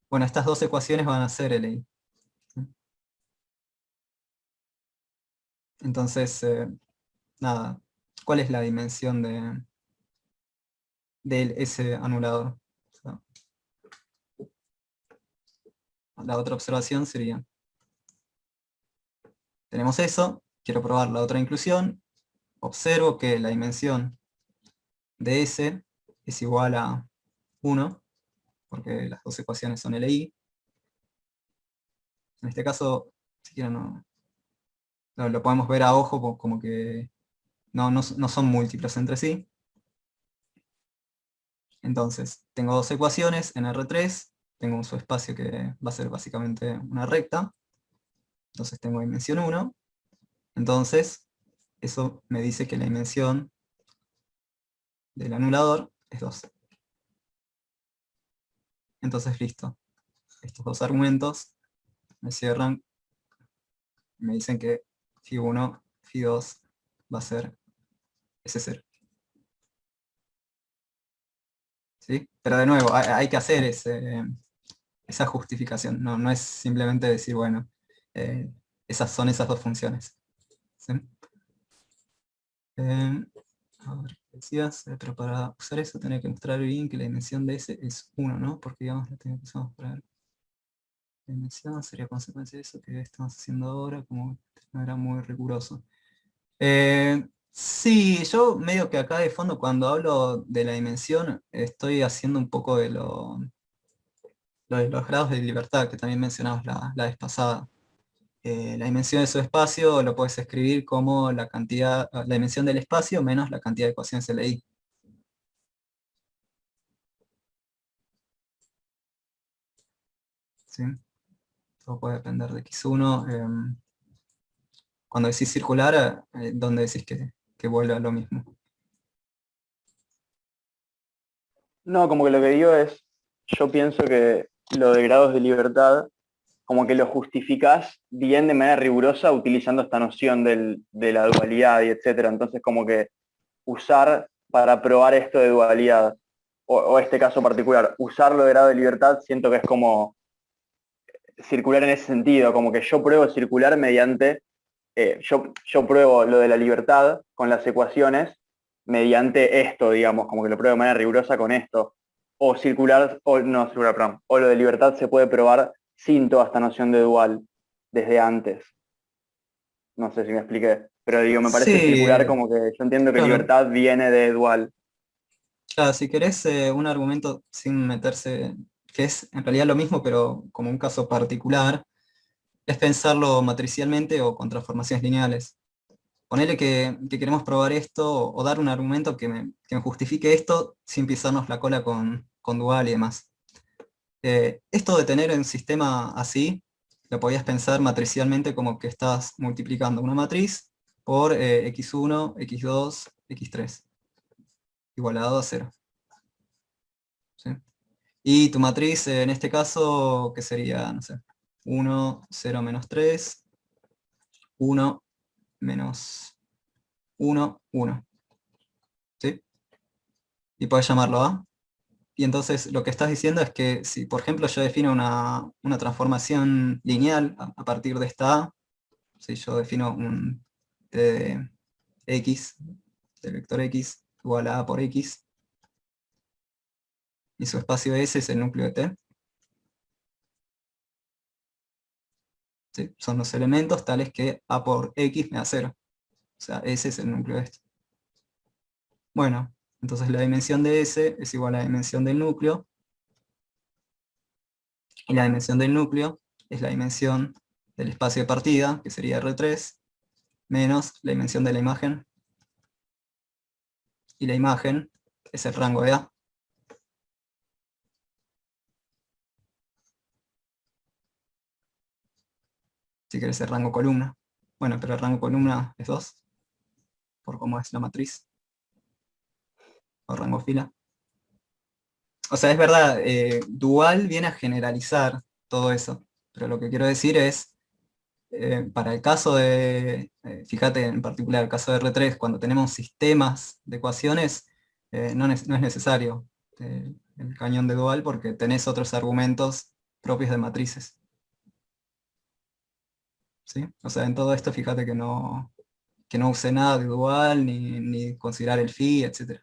bueno, estas dos ecuaciones van a ser LI. Entonces, nada, ¿cuál es la dimensión de ese anulador? O sea, la otra observación sería, tenemos eso, quiero probar la otra inclusión, observo que la dimensión de S es igual a 1, porque las dos ecuaciones son LI. En este caso, siquiera lo podemos ver a ojo como que no son múltiplos entre sí. Entonces, tengo dos ecuaciones en R3, tengo un subespacio que va a ser básicamente una recta, entonces tengo dimensión 1, entonces eso me dice que la dimensión del anulador es 2. Entonces listo, estos dos argumentos me cierran, me dicen que φ1, φ2 va a ser S0. ¿Sí? Pero de nuevo, hay que hacer esa justificación, no es simplemente decir, bueno, esas son esas dos funciones. ¿Sí? A ver, ¿qué decías? Pero para usar eso tenía que mostrar bien que la dimensión de S es 1, ¿no? Porque digamos, la tengo que mostrar. La dimensión sería consecuencia de eso que estamos haciendo ahora, como no era muy riguroso. Sí, yo medio que acá de fondo cuando hablo de la dimensión estoy haciendo un poco de lo de los grados de libertad que también mencionamos la vez pasada. La dimensión de su espacio lo puedes escribir como la cantidad, la dimensión del espacio menos la cantidad de ecuaciones LI. ¿Sí? Todo puede depender de X1. Cuando decís circular, ¿dónde decís que vuelve a lo mismo? No, como que lo que digo es, yo pienso que lo de grados de libertad, como que lo justificás bien de manera rigurosa utilizando esta noción de la dualidad y etcétera. Entonces, como que usar para probar esto de dualidad, o este caso particular, usarlo de grado de libertad, siento que es como circular en ese sentido, como que yo pruebo circular mediante, yo pruebo lo de la libertad con las ecuaciones mediante esto, digamos, como que lo pruebo de manera rigurosa con esto. O circular, o no circular, perdón, o lo de libertad se puede probar sin toda esta noción de dual desde antes. No sé si me expliqué, pero digo, me parece circular Sí, como que yo entiendo que claro. libertad viene de dual. Claro, si querés un argumento sin meterse, que es en realidad lo mismo, pero como un caso particular, es pensarlo matricialmente o con transformaciones lineales. Ponele que queremos probar esto o dar un argumento que me justifique esto sin pisarnos la cola con dual y demás. Esto de tener un sistema así, lo podías pensar matricialmente como que estás multiplicando una matriz por x1, x2, x3, igualado a 0. ¿Sí? Y tu matriz en este caso, ¿qué sería? No sé, 1, 0, menos 3, 1, menos 1, 1. ¿Sí? Y puedes llamarlo A. Y entonces lo que estás diciendo es que si, por ejemplo, yo defino una transformación lineal a partir de esta A, si yo defino un T de X, del vector X, igual a por X, y su espacio S es el núcleo de T, ¿sí? Son los elementos tales que A por X me da 0. O sea, ese es el núcleo de esto. Bueno, entonces la dimensión de S es igual a la dimensión del núcleo, y la dimensión del núcleo es la dimensión del espacio de partida, que sería R3, menos la dimensión de la imagen, y la imagen es el rango de A. Si querés el rango columna. Bueno, pero el rango columna es 2, por cómo es la matriz, o rango fila. O sea, es verdad, dual viene a generalizar todo eso, pero lo que quiero decir es, Para el caso de, fíjate en particular el caso de R3, cuando tenemos sistemas de ecuaciones, no es necesario el cañón de dual porque tenés otros argumentos propios de matrices. ¿Sí? O sea, en todo esto fíjate que no use nada de dual, ni considerar el phi, etc.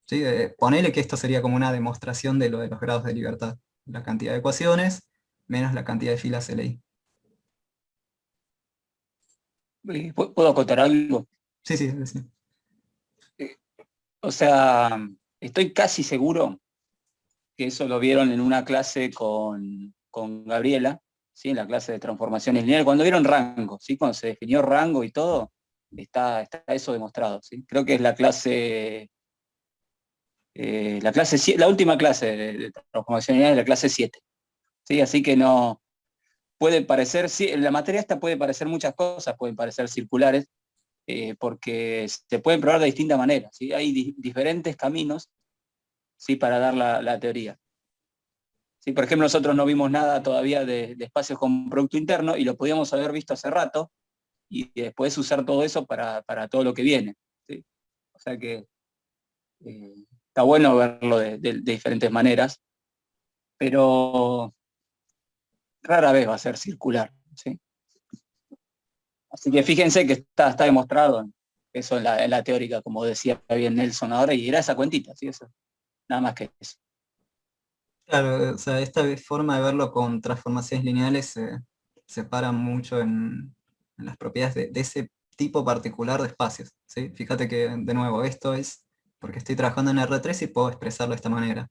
¿Sí? Ponele que esto sería como una demostración de lo de los grados de libertad. La cantidad de ecuaciones menos la cantidad de filas LI. ¿Puedo acotar algo? Sí, sí, sí. O sea, estoy casi seguro que eso lo vieron en una clase con Gabriela, ¿sí? En la clase de transformaciones lineales, cuando vieron rango, ¿sí? Cuando se definió rango y todo, está eso demostrado, ¿sí? Creo que es la última clase de transformaciones lineales, la clase 7, ¿sí? Así que no, puede parecer, sí, la materia esta puede parecer muchas cosas, pueden parecer circulares, porque se pueden probar de distintas maneras, ¿sí? Hay diferentes caminos, ¿sí? Para dar la teoría. ¿Sí? Por ejemplo, nosotros no vimos nada todavía de espacios con producto interno y lo podíamos haber visto hace rato y después usar todo eso para todo lo que viene, ¿sí? O sea que está bueno verlo de diferentes maneras, pero rara vez va a ser circular, ¿sí? Así que fíjense que está demostrado eso en la teórica, como decía bien Nelson ahora, y era esa cuentita, ¿sí? Eso, nada más que eso. Claro, o sea, esta forma de verlo con transformaciones lineales se separa mucho en las propiedades de ese tipo particular de espacios, ¿sí? Fíjate que, de nuevo, esto es porque estoy trabajando en R3 y puedo expresarlo de esta manera.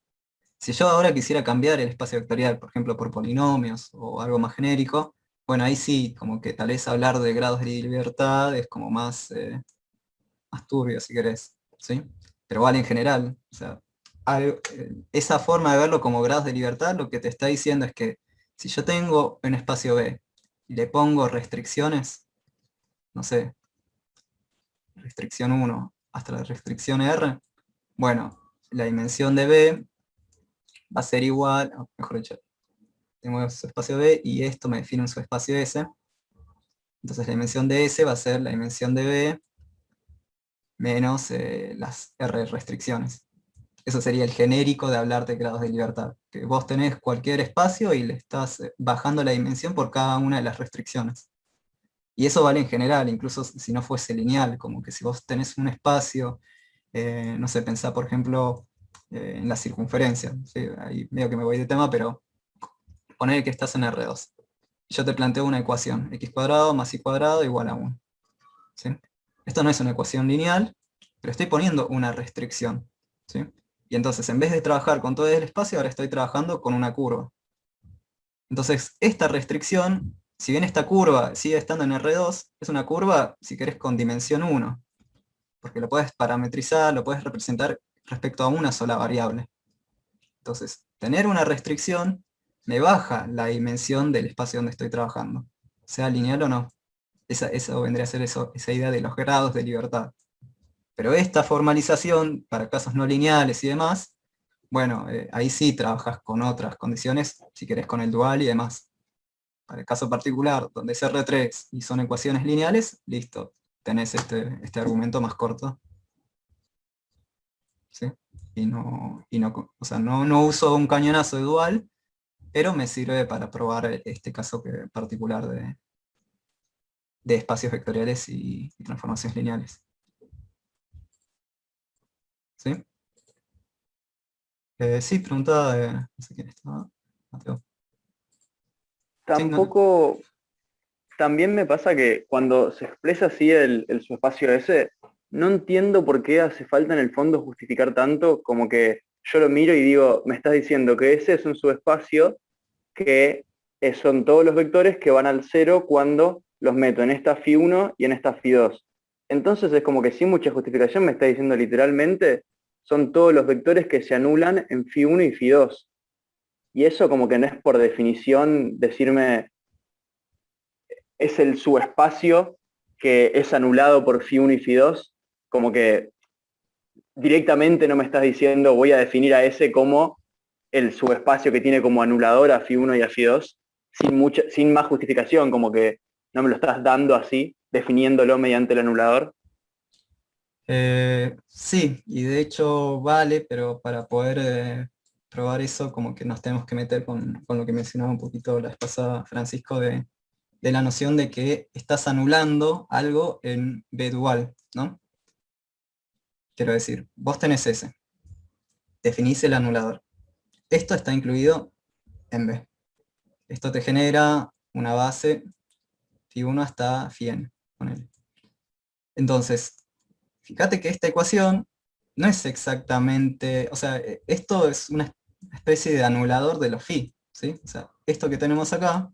Si yo ahora quisiera cambiar el espacio vectorial, por ejemplo, por polinomios o algo más genérico, bueno, ahí sí, como que tal vez hablar de grados de libertad es como más turbio, si querés, ¿sí? Pero vale en general, o sea, esa forma de verlo como grados de libertad lo que te está diciendo es que si yo tengo un espacio B y le pongo restricciones, no sé, restricción 1 hasta la restricción R, bueno, la dimensión de B va a ser igual, o mejor dicho, tengo su espacio B y esto me define un subespacio S, entonces la dimensión de S va a ser la dimensión de B menos las R restricciones. Eso sería el genérico de hablar de grados de libertad, que vos tenés cualquier espacio y le estás bajando la dimensión por cada una de las restricciones. Y eso vale en general, incluso si no fuese lineal, como que si vos tenés un espacio, no sé, pensá por ejemplo en la circunferencia, ¿sí? Ahí medio que me voy de tema, pero poner que estás en R2. Yo te planteo una ecuación, x cuadrado más y cuadrado igual a 1. ¿Sí? Esto no es una ecuación lineal, pero estoy poniendo una restricción. ¿Sí? Y entonces, en vez de trabajar con todo el espacio, ahora estoy trabajando con una curva. Entonces, esta restricción, si bien esta curva sigue estando en R2, es una curva, si querés, con dimensión 1, porque lo puedes parametrizar, lo puedes representar respecto a una sola variable. Entonces, tener una restricción me baja la dimensión del espacio donde estoy trabajando, sea lineal o no. Eso vendría a ser esa idea de los grados de libertad. Pero esta formalización, para casos no lineales y demás, bueno, ahí sí trabajas con otras condiciones, si querés con el dual y demás. Para el caso particular, donde es R3 y son ecuaciones lineales, listo, tenés este argumento más corto. ¿Sí? O sea, no uso un cañonazo de dual, pero me sirve para probar este caso particular de espacios vectoriales y transformaciones lineales. ¿Sí? Sí, preguntaba de, no sé quién estaba, Mateo. Sí, Tampoco, también me pasa que cuando se expresa así el subespacio ese, no entiendo por qué hace falta en el fondo justificar tanto, como que yo lo miro y digo, me estás diciendo que ese es un subespacio que son todos los vectores que van al cero cuando los meto en esta phi1 y en esta phi2. Entonces es como que sin mucha justificación me está diciendo literalmente, son todos los vectores que se anulan en phi1 y phi2. Y eso como que no es por definición decirme es el subespacio que es anulado por phi1 y phi2, como que directamente no me estás diciendo voy a definir a ese como el subespacio que tiene como anulador a phi1 y a phi2, sin más justificación, como que no me lo estás dando así, definiéndolo mediante el anulador. Sí, y de hecho vale, pero para poder probar eso, como que nos tenemos que meter con lo que mencionaba un poquito la vez pasada Francisco, de la noción de que estás anulando algo en B dual, ¿no? Quiero decir, vos tenés S, definís el anulador. Esto está incluido en B. Esto te genera una base phi1 hasta phi n, ponele. Entonces, fíjate que esta ecuación no es exactamente, o sea, esto es una especie de anulador de los phi, ¿sí? O sea, esto que tenemos acá,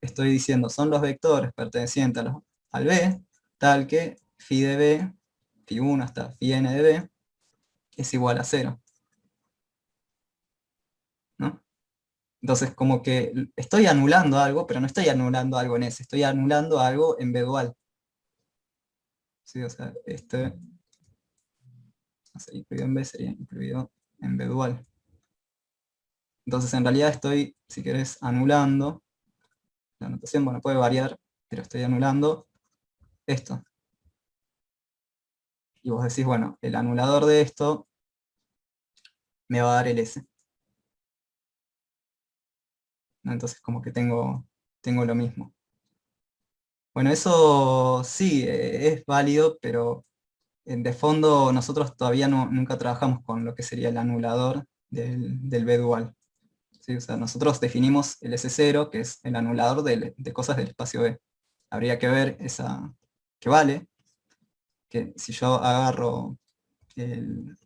estoy diciendo, son los vectores pertenecientes al B, tal que phi de B, phi1 hasta phi n de B, es igual a 0. ¿No? Entonces, como que estoy anulando algo, pero no estoy anulando algo en S, estoy anulando algo en B dual. ¿Sí? O sea, no sé, incluido en B sería incluido en B dual. Entonces, en realidad estoy, si querés, anulando, la notación, bueno, puede variar, pero estoy anulando esto. Y vos decís, bueno, el anulador de esto me va a dar el S. ¿No? Entonces, como que tengo lo mismo. Bueno, eso sí, es válido, pero de fondo nosotros todavía nunca trabajamos con lo que sería el anulador del B dual. ¿Sí? O sea, nosotros definimos el S0, que es el anulador de cosas del espacio B. Habría que ver esa que vale, que si yo agarro el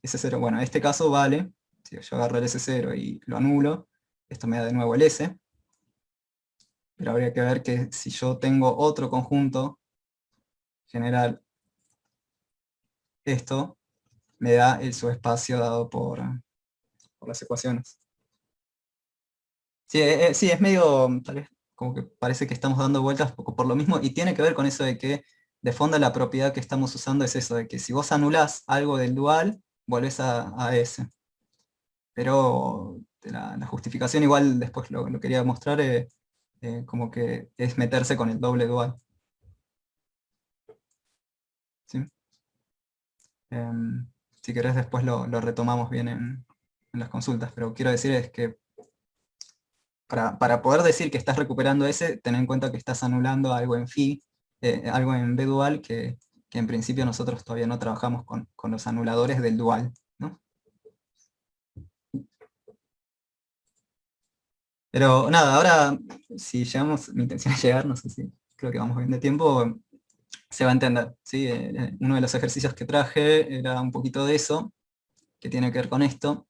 S0, bueno, en este caso vale, si yo agarro el S0 y lo anulo, esto me da de nuevo el S, pero habría que ver que si yo tengo otro conjunto general, esto me da el subespacio dado por las ecuaciones. Sí, sí, es medio, tal vez, como que parece que estamos dando vueltas por lo mismo, y tiene que ver con eso de que de fondo la propiedad que estamos usando es eso, de que si vos anulás algo del dual, volvés a S. Pero la justificación igual después lo quería mostrar, como que es meterse con el doble dual. ¿Sí? Si querés después lo retomamos bien en las consultas, pero quiero decir es que para poder decir que estás recuperando ese, ten en cuenta que estás anulando algo en phi, algo en B dual, que en principio nosotros todavía no trabajamos con los anuladores del dual, ¿no? Pero nada, ahora si llegamos, mi intención es llegar, no sé si creo que vamos bien de tiempo, se va a entender, ¿sí? Uno de los ejercicios que traje era un poquito de eso, que tiene que ver con esto,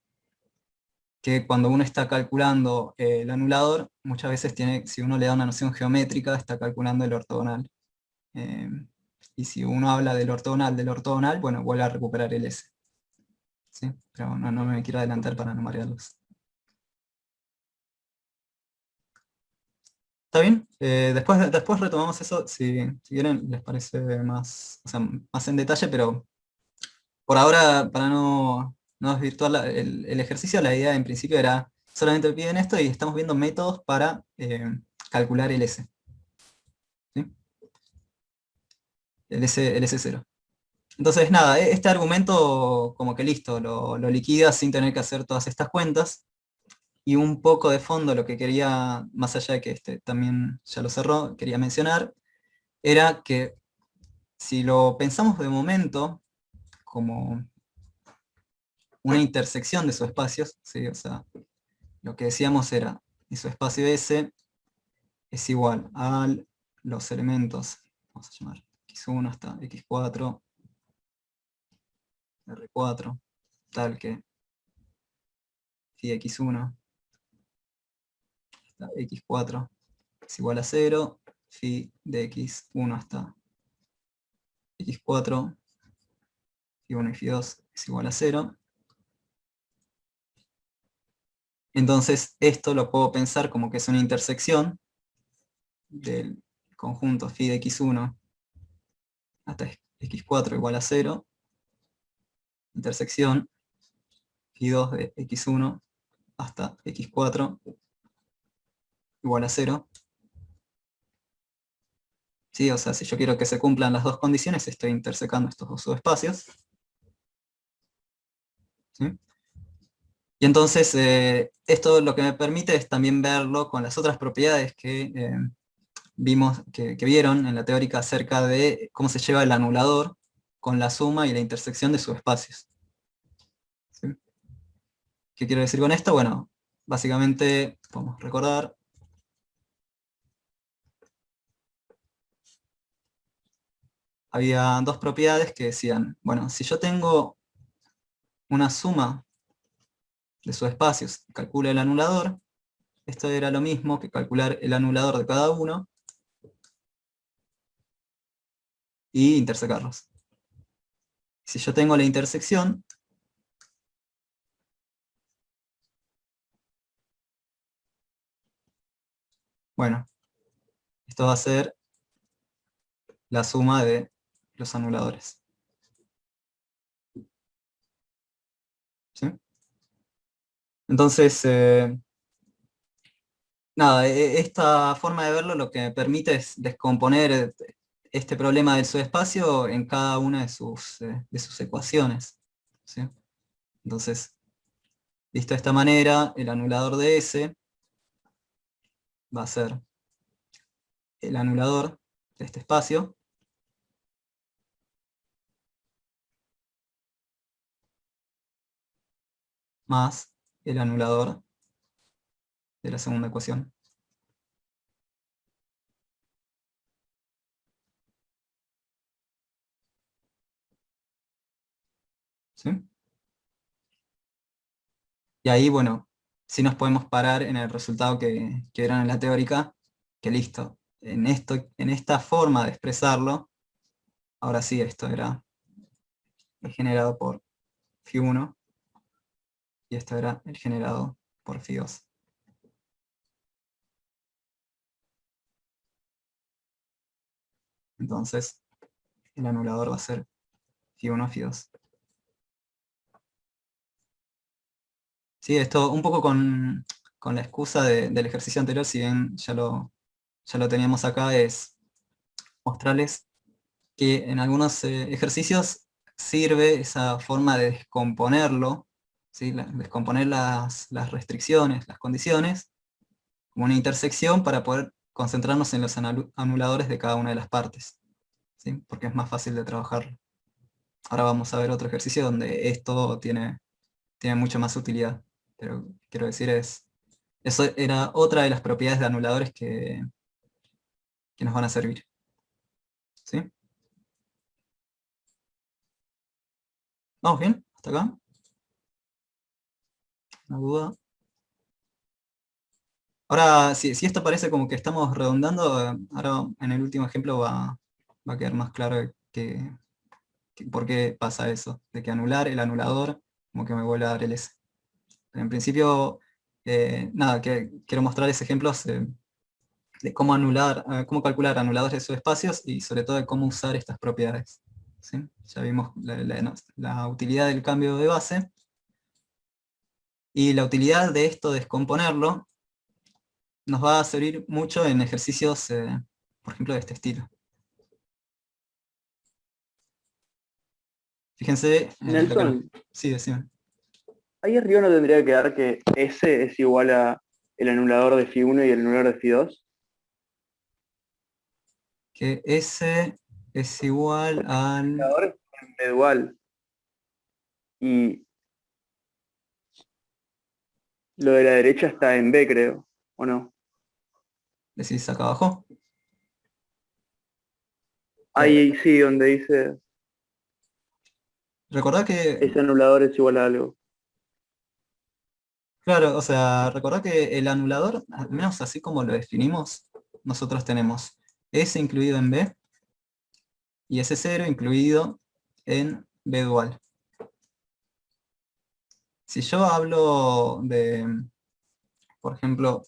que cuando uno está calculando el anulador, muchas veces tiene, si uno le da una noción geométrica, está calculando el ortogonal. Eh, y si uno habla del ortogonal, bueno, vuelve a recuperar el S. ¿Sí? Pero no me quiero adelantar para no marearlos. ¿Está bien? Después retomamos eso, si quieren, les parece más, o sea, más en detalle, pero por ahora, para no desvirtuar el ejercicio, la idea en principio era, solamente piden esto y estamos viendo métodos para calcular el S. ¿Sí? El S0. Entonces, nada, este argumento como que listo, lo liquida sin tener que hacer todas estas cuentas. Y un poco de fondo lo que quería, más allá de que también ya lo cerró, quería mencionar, era que si lo pensamos de momento como una intersección de subespacios, ¿sí? O sea, lo que decíamos era, su espacio S es igual a los elementos, vamos a llamar x1 hasta x4, r4, tal que phi x1 hasta x4 es igual a 0, phi de x1 hasta x4, phi1 y phi2 es igual a 0. Entonces esto lo puedo pensar como que es una intersección del conjunto phi de x1 hasta x4 igual a 0, intersección phi2 de x1 hasta x4 igual a 0. ¿Sí? O sea, si yo quiero que se cumplan las dos condiciones, estoy intersecando estos dos subespacios. ¿Sí? Y entonces, esto lo que me permite es también verlo con las otras propiedades que vimos, que vieron en la teórica acerca de cómo se lleva el anulador con la suma y la intersección de subespacios. ¿Sí? ¿Qué quiero decir con esto? Bueno, básicamente, podemos recordar, había dos propiedades que decían, bueno, si yo tengo una suma de subespacios, calculo el anulador, esto era lo mismo que calcular el anulador de cada uno y intersecarlos. Si yo tengo la intersección, bueno, esto va a ser la suma de los anuladores. ¿Sí? Entonces, nada, esta forma de verlo lo que me permite es descomponer este problema del subespacio en cada una de sus ecuaciones. ¿Sí? Entonces, visto de esta manera, el anulador de S va a ser el anulador de este espacio más el anulador de la segunda ecuación. ¿Sí? Y ahí, bueno, sí nos podemos parar en el resultado que vieron en la teórica, que listo, en esta forma de expresarlo, ahora sí, esto era el generado por Φ1, y esto era el generado por Φ2. Entonces, el anulador va a ser Φ1, Φ2. Sí, esto un poco con la excusa del ejercicio anterior, si bien ya lo teníamos acá, es mostrarles que en algunos ejercicios sirve esa forma de descomponerlo, ¿sí? Descomponer las restricciones, las condiciones, como una intersección para poder concentrarnos en los anuladores de cada una de las partes, ¿sí? Porque es más fácil de trabajarlo. Ahora vamos a ver otro ejercicio donde esto tiene mucha más utilidad, pero quiero decir eso era otra de las propiedades de anuladores que nos van a servir. ¿Sí? ¿Vamos bien? ¿Hasta acá? ¿Una duda? Ahora, si esto parece como que estamos redondando, ahora en el último ejemplo va a quedar más claro por qué pasa eso, de que anular el anulador como que me vuelve a dar el S. En principio, nada, que quiero mostrarles ejemplos de cómo cómo calcular anuladores de subespacios y sobre todo de cómo usar estas propiedades. ¿Sí? Ya vimos la utilidad del cambio de base, y la utilidad de esto, descomponerlo, nos va a servir mucho en ejercicios, por ejemplo, de este estilo. Fíjense lo que Nelson, sí, decime. ahí arriba no tendría que quedar que S es igual a el anulador de Φ1 y el anulador de Φ2. Que S es igual El al... anulador es en B dual. Y lo de la derecha está en B, creo, ¿o no? Decís acá abajo. Ahí sí, donde dice Recordá que, ese anulador es igual a algo. claro, o sea, recordá que el anulador, al menos así como lo definimos, nosotros tenemos S incluido en B y S0 incluido en B dual. Si yo hablo de, por ejemplo,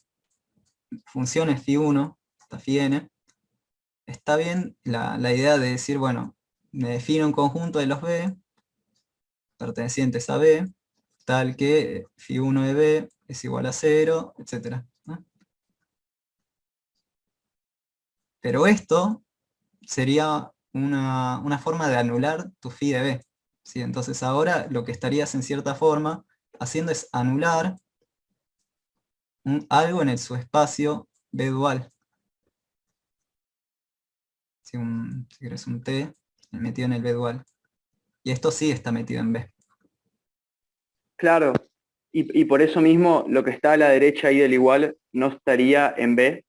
funciones Φ1 hasta Φn, está bien la idea de decir, bueno, me defino un conjunto de los B pertenecientes a B, tal que Φ1 de B es igual a 0, etc. ¿no? Pero esto sería una forma de anular tu phi de B. ¿Sí? Entonces ahora lo que estarías en cierta forma haciendo es anular algo en el subespacio B dual. Si querés un T metido en el B dual. Y esto sí está metido en B. Claro, y por eso mismo lo que está a la derecha ahí del igual no estaría en B.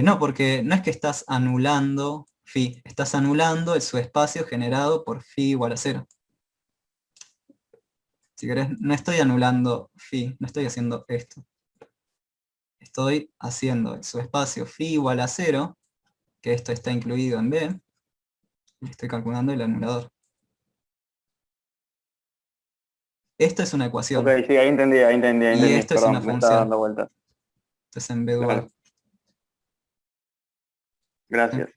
No, porque no es que estás anulando phi, estás anulando el subespacio generado por phi igual a 0. Si querés, no estoy anulando phi, no estoy haciendo esto. Estoy haciendo el subespacio phi igual a 0, que esto está incluido en B, y estoy calculando el anulador. Esto es una ecuación, Ok, sí, ahí y entendí. esto es una Perdón, me estaba función. dando vuelta. Esto es en B dual. Claro, gracias.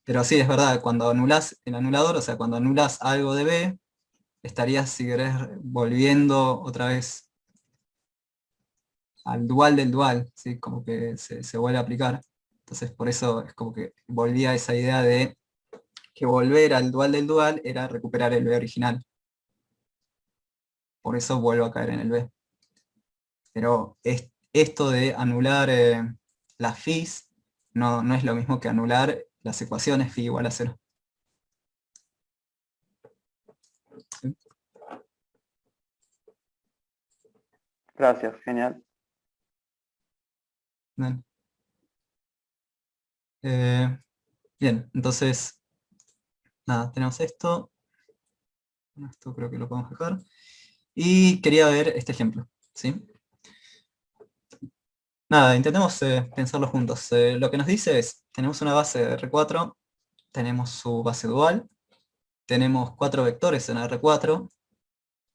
Pero sí, es verdad, cuando anulás el anulador, o sea, cuando anulás algo de B, estarías, si querés, volviendo otra vez al dual del dual, ¿sí? Como que se vuelve a aplicar. Entonces por eso es como que volvía a esa idea de que volver al dual del dual era recuperar el B original. Por eso vuelvo a caer en el B. Pero esto de anular las phis no es lo mismo que anular las ecuaciones phi igual a 0. ¿Sí? Gracias, genial. Bien. Bien, entonces, nada, tenemos esto. Esto creo que lo podemos dejar. Y quería ver este ejemplo, ¿sí? Nada, intentemos pensarlo juntos. Lo que nos dice es, tenemos una base de R4, tenemos su base dual, tenemos 4 vectores en R4,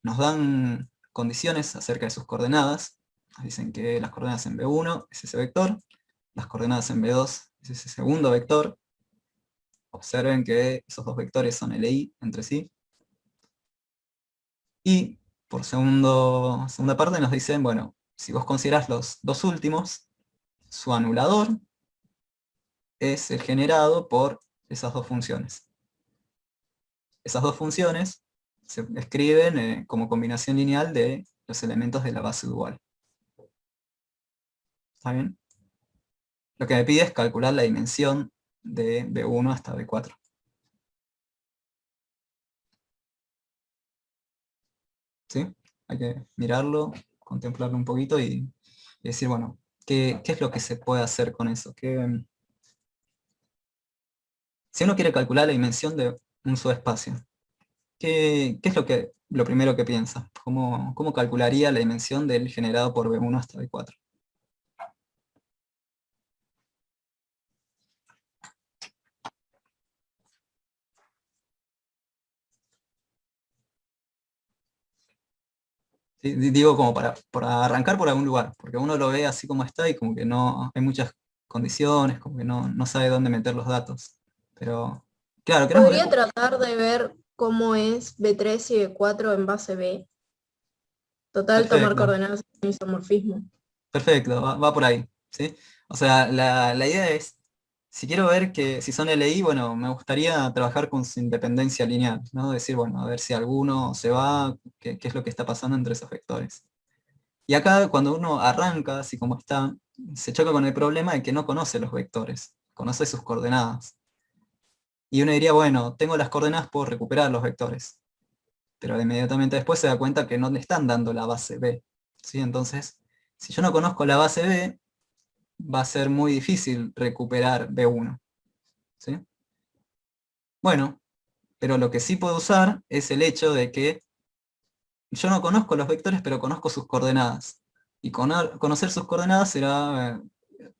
nos dan condiciones acerca de sus coordenadas, nos dicen que las coordenadas en B1 es ese vector, las coordenadas en B2 es ese segundo vector. Observen que esos dos vectores son LI entre sí. Y por segunda parte nos dicen, bueno, si vos considerás los dos últimos, su anulador es el generado por esas dos funciones. Esas dos funciones se escriben como combinación lineal de los elementos de la base dual. ¿Está bien? Lo que me pide es calcular la dimensión de B1 hasta B4. ¿Sí? Hay que mirarlo, contemplarlo un poquito y decir, bueno, ¿qué es lo que se puede hacer con eso? Si uno quiere calcular la dimensión de un subespacio, ¿qué es lo primero que piensa? ¿Cómo calcularía la dimensión del generado por B1 hasta B4? ¿Sí? Digo como para arrancar por algún lugar, porque uno lo ve así como está y como que no hay muchas condiciones, como que no sabe dónde meter los datos. Pero, claro, queremos ver. Podría tratar de ver cómo es B3 y B4 en base B. Total, tomar Perfecto, coordenadas en isomorfismo. perfecto, va por ahí, ¿sí? O sea, la idea es, si quiero ver que si son LI, bueno, me gustaría trabajar con su independencia lineal, ¿no? Decir, bueno, a ver si alguno se va, qué es lo que está pasando entre esos vectores. Y acá, cuando uno arranca, así como está, se choca con el problema de que no conoce los vectores, conoce sus coordenadas. Y uno diría, bueno, tengo las coordenadas, puedo recuperar los vectores. Pero inmediatamente después se da cuenta que no le están dando la base B. ¿Sí? Entonces, si yo no conozco la base B, va a ser muy difícil recuperar B1. ¿Sí? Bueno, pero lo que sí puedo usar es el hecho de que yo no conozco los vectores, pero conozco sus coordenadas. Y conocer sus coordenadas será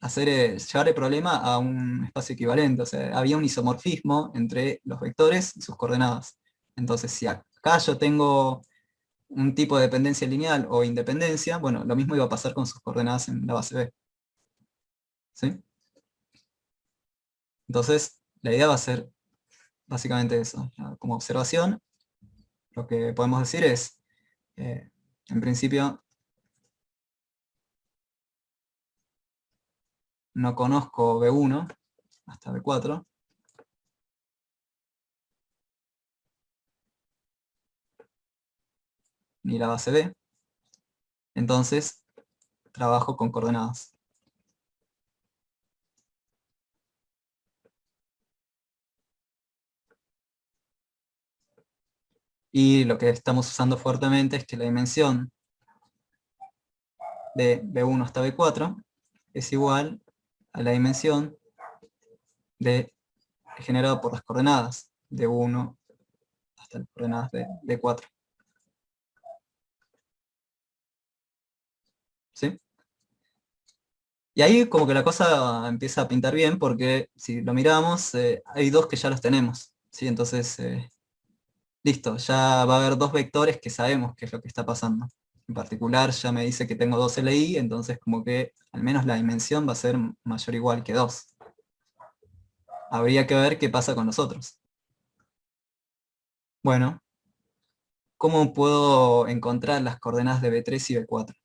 llevar el problema a un espacio equivalente. O sea, había un isomorfismo entre los vectores y sus coordenadas. Entonces, si acá yo tengo un tipo de dependencia lineal o independencia, bueno, lo mismo iba a pasar con sus coordenadas en la base B. ¿Sí? Entonces, la idea va a ser básicamente eso. Como observación, lo que podemos decir es, en principio, no conozco B1 hasta B4, ni la base B, entonces trabajo con coordenadas. Y lo que estamos usando fuertemente es que la dimensión de B1 hasta B4 es igual a la dimensión generada por las coordenadas de 1 hasta las coordenadas de B4. ¿Sí? Y ahí como que la cosa empieza a pintar bien, porque si lo miramos, hay dos que ya los tenemos. ¿Sí? Entonces, listo, ya va a haber dos vectores que sabemos qué es lo que está pasando. En particular ya me dice que tengo 2 LI, entonces como que al menos la dimensión va a ser mayor o igual que 2. Habría que ver qué pasa con los otros. Bueno, ¿cómo puedo encontrar las coordenadas de B3 y B4?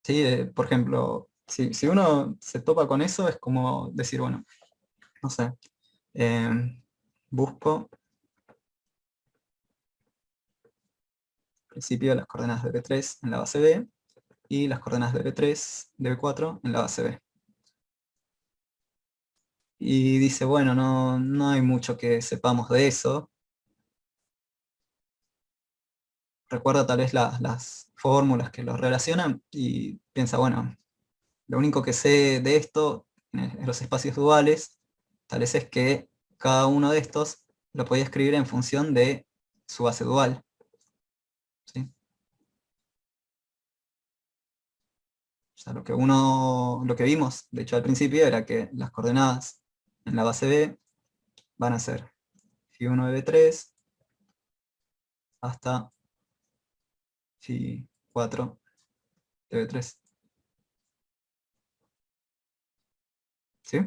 ¿Sí? Por ejemplo, si uno se topa con eso, es como decir, bueno, no sé, busco principio las coordenadas de B3 en la base B y las coordenadas de B3, de B4 en la base B. Y dice, bueno, no hay mucho que sepamos de eso. Recuerda tal vez las fórmulas que los relacionan y piensa, bueno, lo único que sé de esto, en los espacios duales, tal vez es que cada uno de estos lo podía escribir en función de su base dual. ¿Sí? O sea, lo que vimos, de hecho al principio, era que las coordenadas en la base B van a ser phi1 de B3 hasta phi4 de B3. ¿Sí?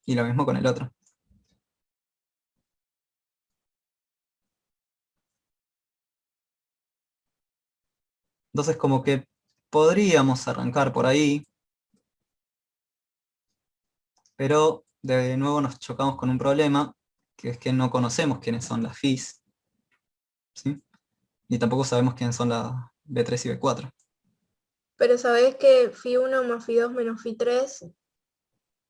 Y lo mismo con el otro. Entonces como que podríamos arrancar por ahí, pero de nuevo nos chocamos con un problema, que es que no conocemos quiénes son las phis, ¿sí? Ni tampoco sabemos quiénes son las B3 y B4. Pero sabés que phi1 más phi2 menos phi3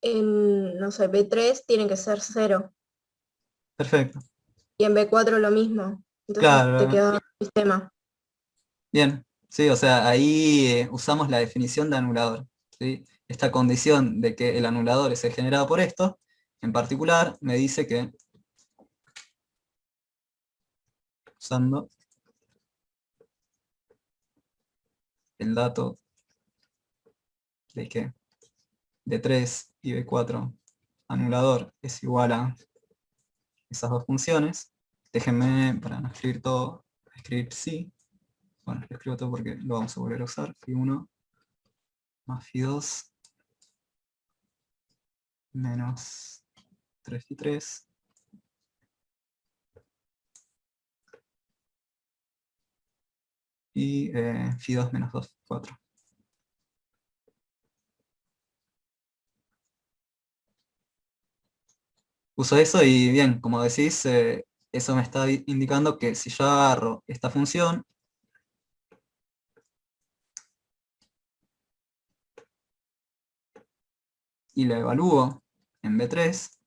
en, no sé, B3 tiene que ser 0. Perfecto. Y en B4 lo mismo. Entonces te Claro, queda el sistema. bien. Sí, o sea, ahí usamos la definición de anulador, ¿sí? Esta condición de que el anulador es el generado por esto, en particular, me dice que, usando el dato de que B3 y B4 anulador es igual a esas dos funciones, déjenme, para no escribir todo, escribir psi. Bueno, lo escribo todo porque lo vamos a volver a usar. Phi1 más Phi2 menos 3 Phi3 y Phi2 menos 2 Phi4. Uso eso y bien, como decís, eso me está indicando que si yo agarro esta función y la evalúo en B3,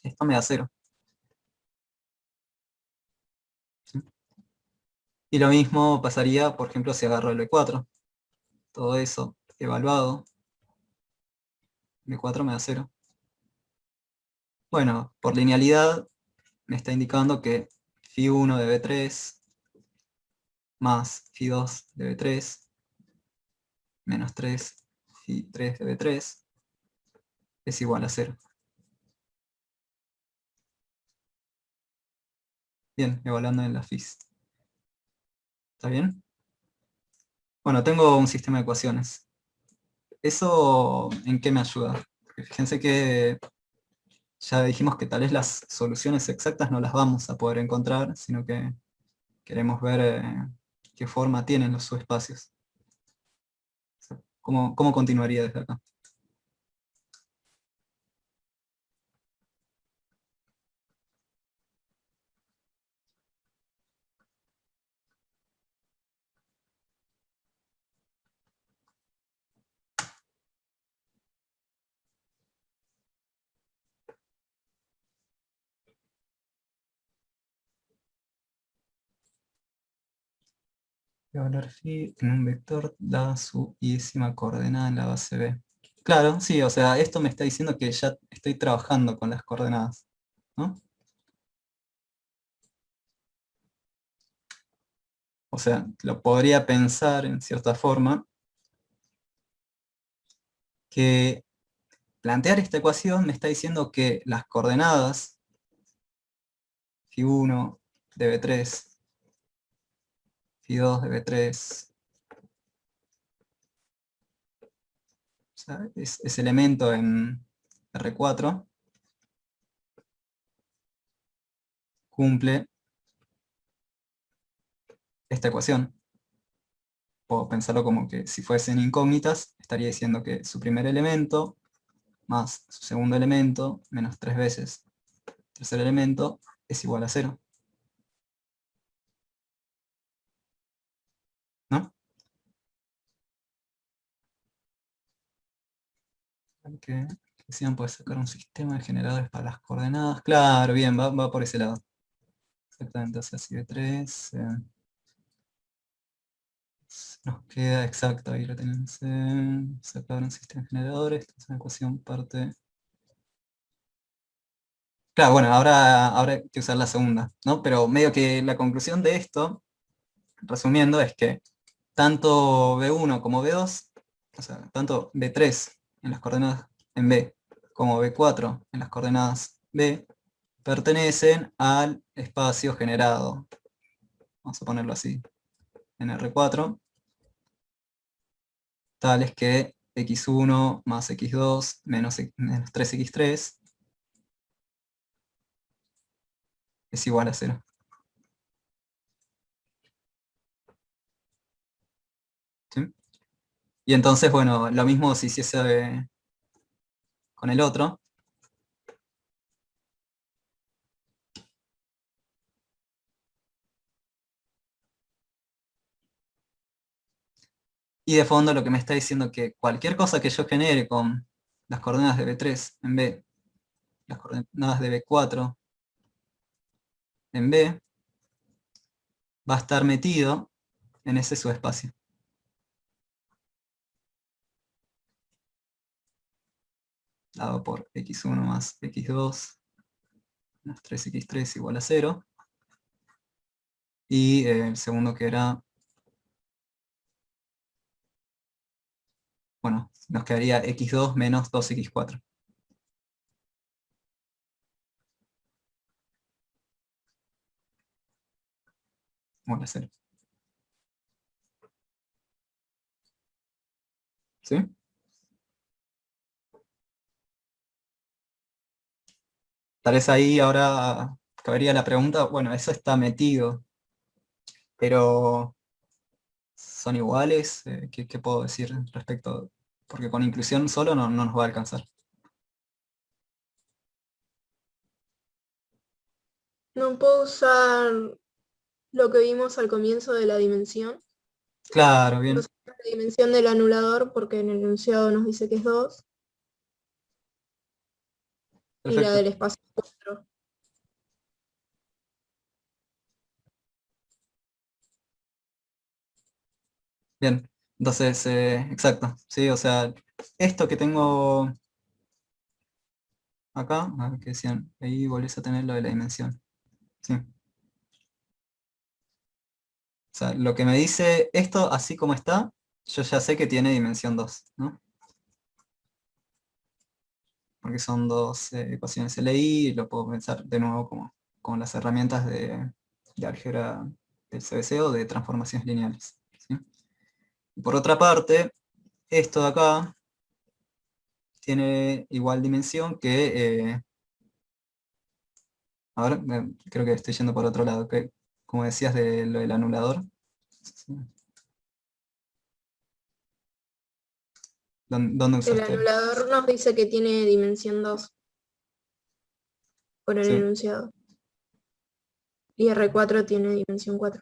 esto me da 0. ¿Sí? Y lo mismo pasaría, por ejemplo, si agarro el B4. Todo eso evaluado, B4 me da 0. Bueno, por linealidad me está indicando que phi1 de B3 más phi2 de B3 menos 3 phi3 de B3 es igual a 0. Bien, evaluando en la phis. ¿Está bien? Bueno, tengo un sistema de ecuaciones. ¿Eso en qué me ayuda? Porque fíjense que ya dijimos que tal vez las soluciones exactas no las vamos a poder encontrar, sino que queremos ver qué forma tienen los subespacios. ¿Cómo continuaría desde acá? Valor phi en un vector da su i-décima coordenada en la base B. Claro, sí, o sea, esto me está diciendo que ya estoy trabajando con las coordenadas, ¿no? O sea, lo podría pensar en cierta forma que plantear esta ecuación me está diciendo que las coordenadas phi1 de B3, phi2 de B3, o sea, ese elemento en R4 cumple esta ecuación. Puedo pensarlo como que si fuesen incógnitas, estaría diciendo que su primer elemento más su segundo elemento menos 3 veces tercer elemento es igual a 0. ¿No? Que decían puede sacar un sistema de generadores para las coordenadas. Claro, bien, va por ese lado. Exactamente, o sea, si B3 nos queda exacto, ahí lo tenemos. Sacar un sistema de generadores, esta es una ecuación parte. Claro, bueno, ahora hay que usar la segunda, ¿no? Pero medio que la conclusión de esto, resumiendo, es que tanto B1 como B2, o sea, tanto B3 en las coordenadas en B, como B4 en las coordenadas B, pertenecen al espacio generado. Vamos a ponerlo así, en R4, tales que x1 más x2 menos 3x3 es igual a 0. ¿Sí? Y entonces, bueno, lo mismo si hiciese con el otro. Y de fondo lo que me está diciendo que cualquier cosa que yo genere con las coordenadas de B3 en B, las coordenadas de B4 en B, va a estar metido en ese subespacio. Dado por x1 más x2 más 3x3 igual a 0. Y el segundo que era, bueno, nos quedaría x2 menos 2x4. Igual a 0. ¿Sí? Tal vez ahí ahora cabería la pregunta, bueno, eso está metido, pero ¿son iguales? ¿Qué puedo decir respecto? Porque con inclusión solo no nos va a alcanzar. No puedo usar lo que vimos al comienzo de la dimensión. Claro, bien. La dimensión del anulador, porque en el enunciado nos dice que es 2. Y la Perfecto. del espacio 4. Bien. Entonces, exacto. Sí, o sea, esto que tengo acá, a ver qué decían, ahí volvés a tener lo de la dimensión. Sí. O sea, lo que me dice esto, así como está, yo ya sé que tiene dimensión 2, ¿no? Porque son dos ecuaciones LI, y lo puedo pensar de nuevo como con las herramientas de álgebra del CBC o de transformaciones lineales. ¿Sí? Y por otra parte, esto de acá tiene igual dimensión que... ahora creo que estoy yendo por otro lado, que, como decías de lo del anulador. ¿Dónde El usaste? anulador nos dice que tiene dimensión 2 por el Sí, enunciado. Y R4 tiene dimensión 4.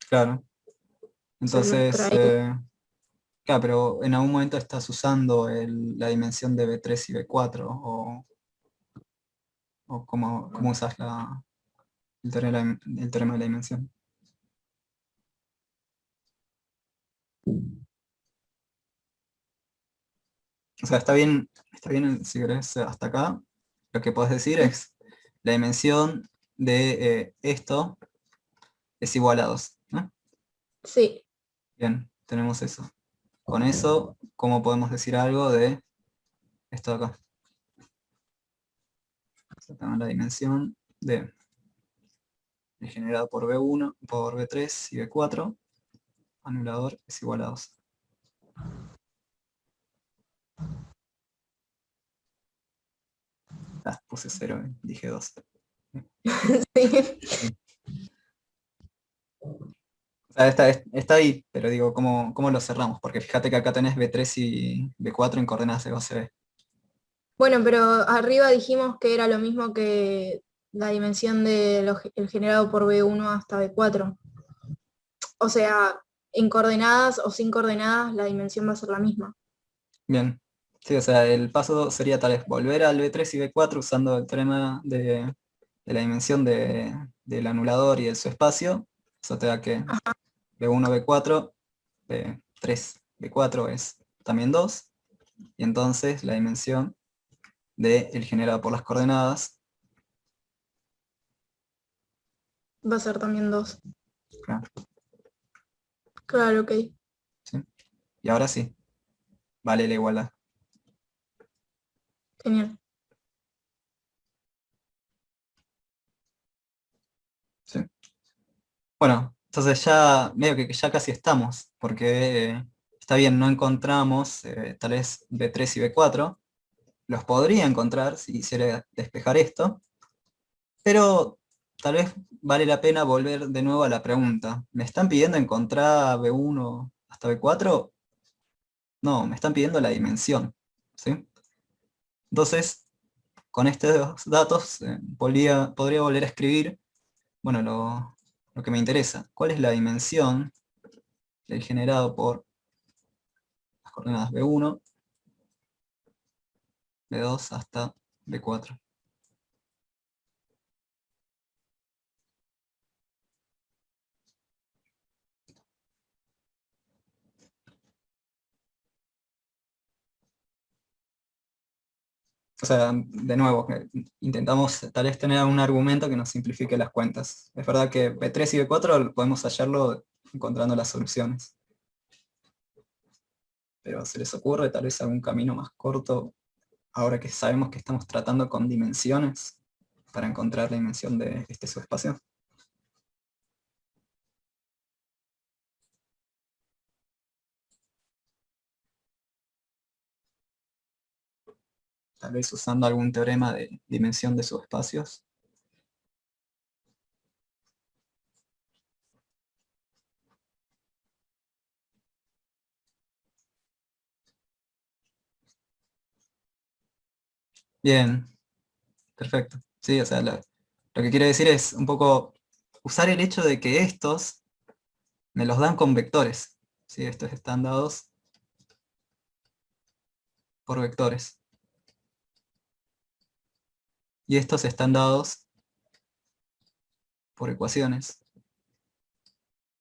claro. Esa es nuestra Entonces, claro, pero en algún momento estás usando la dimensión de B3 y B4, o cómo usas el teorema de la dimensión. O sea, está bien si querés hasta acá. Lo que podés decir es la dimensión de esto es igual a 2, ¿no? Sí, Bien, tenemos eso. Con eso, ¿cómo podemos decir algo de esto de acá? O sea, tenemos la dimensión de el generado por B1, por B3 y B4, anulador es igual a 2. Ah, puse 0, dije 2. sí. O sea, está ahí, pero digo, ¿cómo lo cerramos? Porque fíjate que acá tenés B3 y B4 en coordenadas de OCB. Bueno, pero arriba dijimos que era lo mismo que la dimensión del generado por B1 hasta B4. O sea, en coordenadas o sin coordenadas, la dimensión va a ser la misma. Bien. Sí, o sea, el paso volver al B3 y B4 usando el teorema de la dimensión del anulador y el su espacio. Eso te da que B1, B4, B3, B4 es también 2. Y entonces la dimensión del generado por las coordenadas, Va a ser también 2. claro, Claro, ok. ¿sí? Y ahora sí, vale la igualdad. Genial. ¿Sí? Bueno, entonces ya medio que ya casi estamos, porque está bien, no encontramos tal vez B3 y B4, los podría encontrar si quisiera despejar esto, pero tal vez vale la pena volver de nuevo a la pregunta. ¿Me están pidiendo encontrar B1 hasta B4? No, me están pidiendo la dimensión, ¿sí? Entonces, con estos datos podría volver a escribir, bueno, lo que me interesa. ¿Cuál es la dimensión del generado por las coordenadas B1, B2 hasta B4? O sea, de nuevo, intentamos tal vez tener un argumento que nos simplifique las cuentas. Es verdad que B3 y B4 podemos hallarlo encontrando las soluciones. Pero ¿se les ocurre tal vez algún camino más corto, ahora que sabemos que estamos tratando con dimensiones, para encontrar la dimensión de este subespacio? Tal vez usando algún teorema de dimensión de subespacios. Bien, perfecto. Sí, o sea, lo que quiere decir es un poco usar el hecho de que estos me los dan con vectores. ¿Sí? Estos están dados por vectores. Y estos están dados por ecuaciones.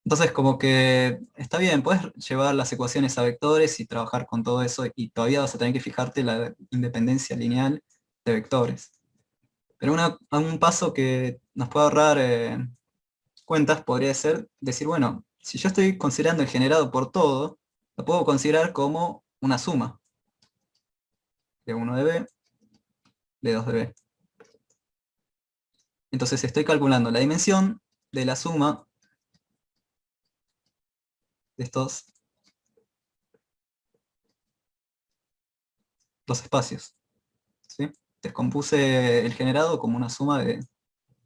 Entonces, como que está bien, puedes llevar las ecuaciones a vectores y trabajar con todo eso, y todavía vas a tener que fijarte la independencia lineal de vectores. Pero un paso que nos puede ahorrar cuentas podría ser decir, bueno, si yo estoy considerando el generado por todo, lo puedo considerar como una suma de 1 de B, de 2 de B. Entonces estoy calculando la dimensión de la suma de estos dos espacios. ¿Sí? Descompuse el generado como una suma de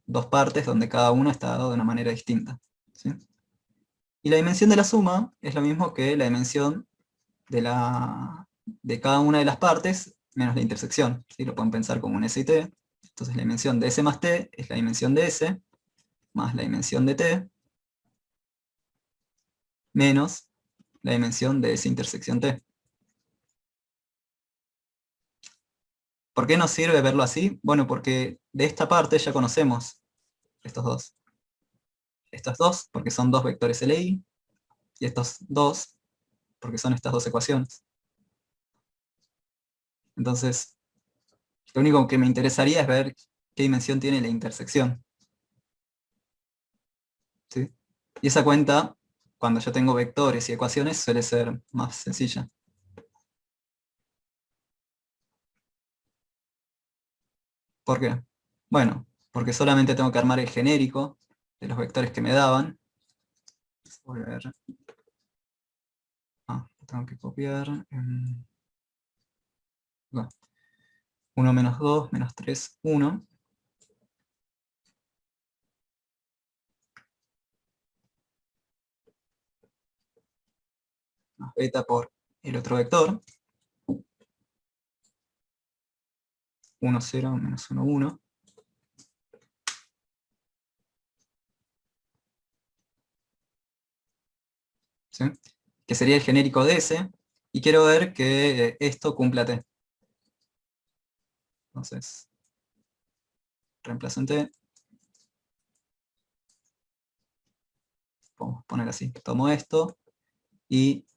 dos partes donde cada una está dado de una manera distinta. ¿Sí? Y la dimensión de la suma es lo mismo que la dimensión de cada una de las partes menos la intersección. ¿Sí? Lo pueden pensar como un S y T. Entonces la dimensión de S más T es la dimensión de S más la dimensión de T menos la dimensión de S intersección T. ¿Por qué nos sirve verlo así? Bueno, porque de esta parte ya conocemos estos dos. Estos dos, porque son dos vectores LI, y estos dos, porque son estas dos ecuaciones. Entonces, lo único que me interesaría es ver qué dimensión tiene la intersección. ¿Sí? Y esa cuenta, cuando yo tengo vectores y ecuaciones, suele ser más sencilla. ¿Por qué? Bueno, porque solamente tengo que armar el genérico de los vectores que me daban. Voy a ver. Lo tengo que copiar. 1 menos 2 menos 3, 1. Más beta por el otro vector. 1, 0, menos 1, 1. ¿Sí? Que sería el genérico de S, y quiero ver que esto cumpla T. Entonces, reemplazo en T. Podemos poner así. Tomo esto, y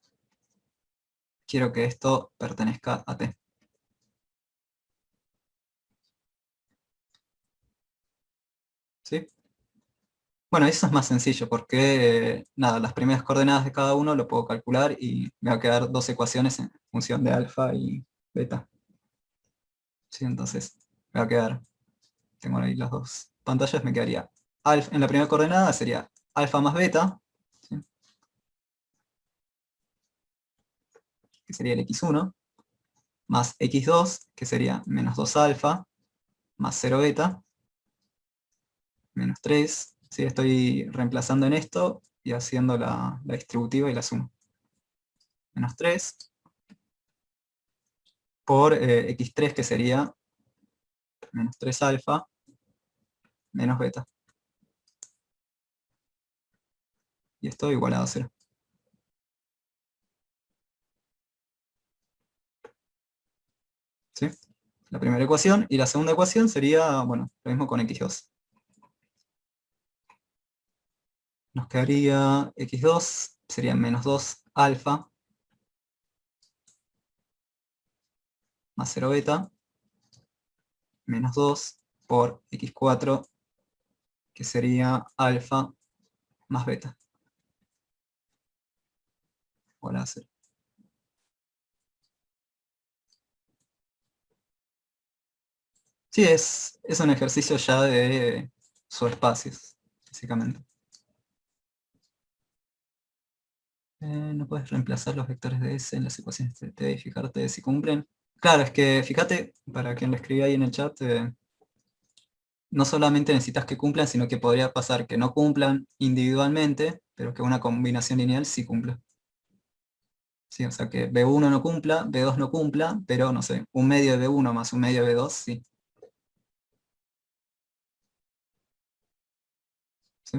quiero que esto pertenezca a T. ¿Sí? Bueno, eso es más sencillo, porque nada, las primeras coordenadas de cada uno lo puedo calcular y me va a quedar dos ecuaciones en función de alfa y beta. ¿Sí? Entonces, me va a quedar, tengo ahí las dos pantallas, me quedaría alfa, en la primera coordenada sería alfa más beta, ¿sí? Que sería el x1, más x2, que sería menos 2 alfa, más 0 beta, menos 3, ¿sí? Estoy reemplazando en esto y haciendo la distributiva y la suma. Menos 3 por x3, que sería menos 3 alfa, menos beta. Y esto igualado a 0. ¿Sí? La primera ecuación, y la segunda ecuación sería, bueno, lo mismo con x2. Nos quedaría x2, sería menos 2 alfa, más 0 beta, menos 2 por x4, que sería alfa más beta. Igual a 0. Sí, es un ejercicio ya de subespacios, básicamente. No puedes reemplazar los vectores de S en las ecuaciones de T y fijarte si cumplen. Claro, es que fíjate, para quien lo escribía ahí en el chat, no solamente necesitas que cumplan, sino que podría pasar que no cumplan individualmente, pero que una combinación lineal sí cumpla. Sí, o sea que B1 no cumpla, B2 no cumpla, pero no sé, un medio de B1 más un medio de B2, sí. ¿Sí?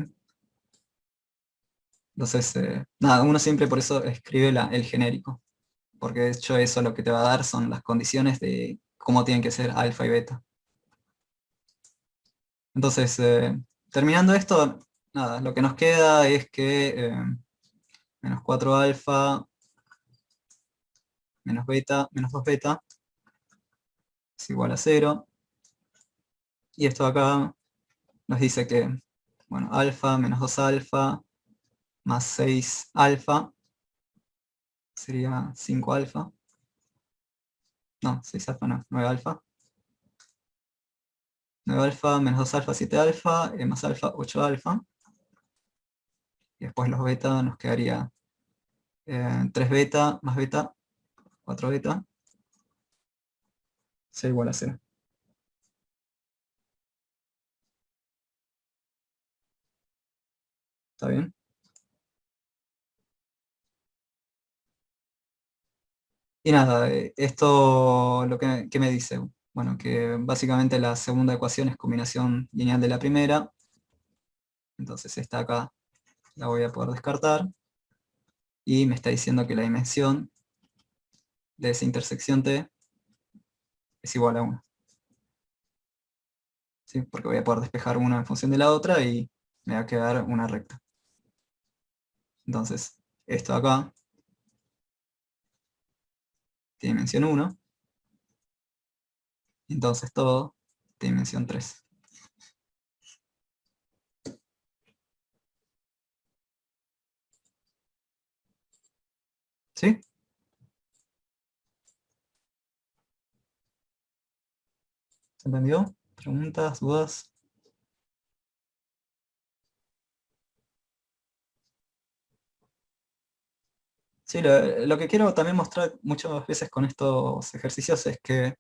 Entonces, nada, uno siempre por eso escribe el genérico, porque de hecho eso lo que te va a dar son las condiciones de cómo tienen que ser alfa y beta. Entonces, terminando esto, nada, lo que nos queda es que menos 4 alfa, menos beta, menos 2 beta, es igual a 0. Y esto acá nos dice que, bueno, alfa menos 2 alfa más 6 alfa sería 5 alfa. No, 6 alfa no, 9 alfa. 9 alfa menos 2 alfa, 7 alfa, más alfa, 8 alfa. Y después los beta nos quedaría 3 beta más beta, 4 beta, sea igual a 0. ¿Está bien? Y nada, esto ¿qué me dice? Bueno, que básicamente la segunda ecuación es combinación lineal de la primera. Entonces esta acá la voy a poder descartar. Y me está diciendo que la dimensión de esa intersección T es igual a 1. ¿Sí? Porque voy a poder despejar una en función de la otra y me va a quedar una recta. Entonces, esto acá tiene dimensión 1. Entonces todo tiene dimensión 3. ¿Sí? ¿Se entendió? ¿Preguntas? ¿Dudas? Sí, lo que quiero también mostrar muchas veces con estos ejercicios es que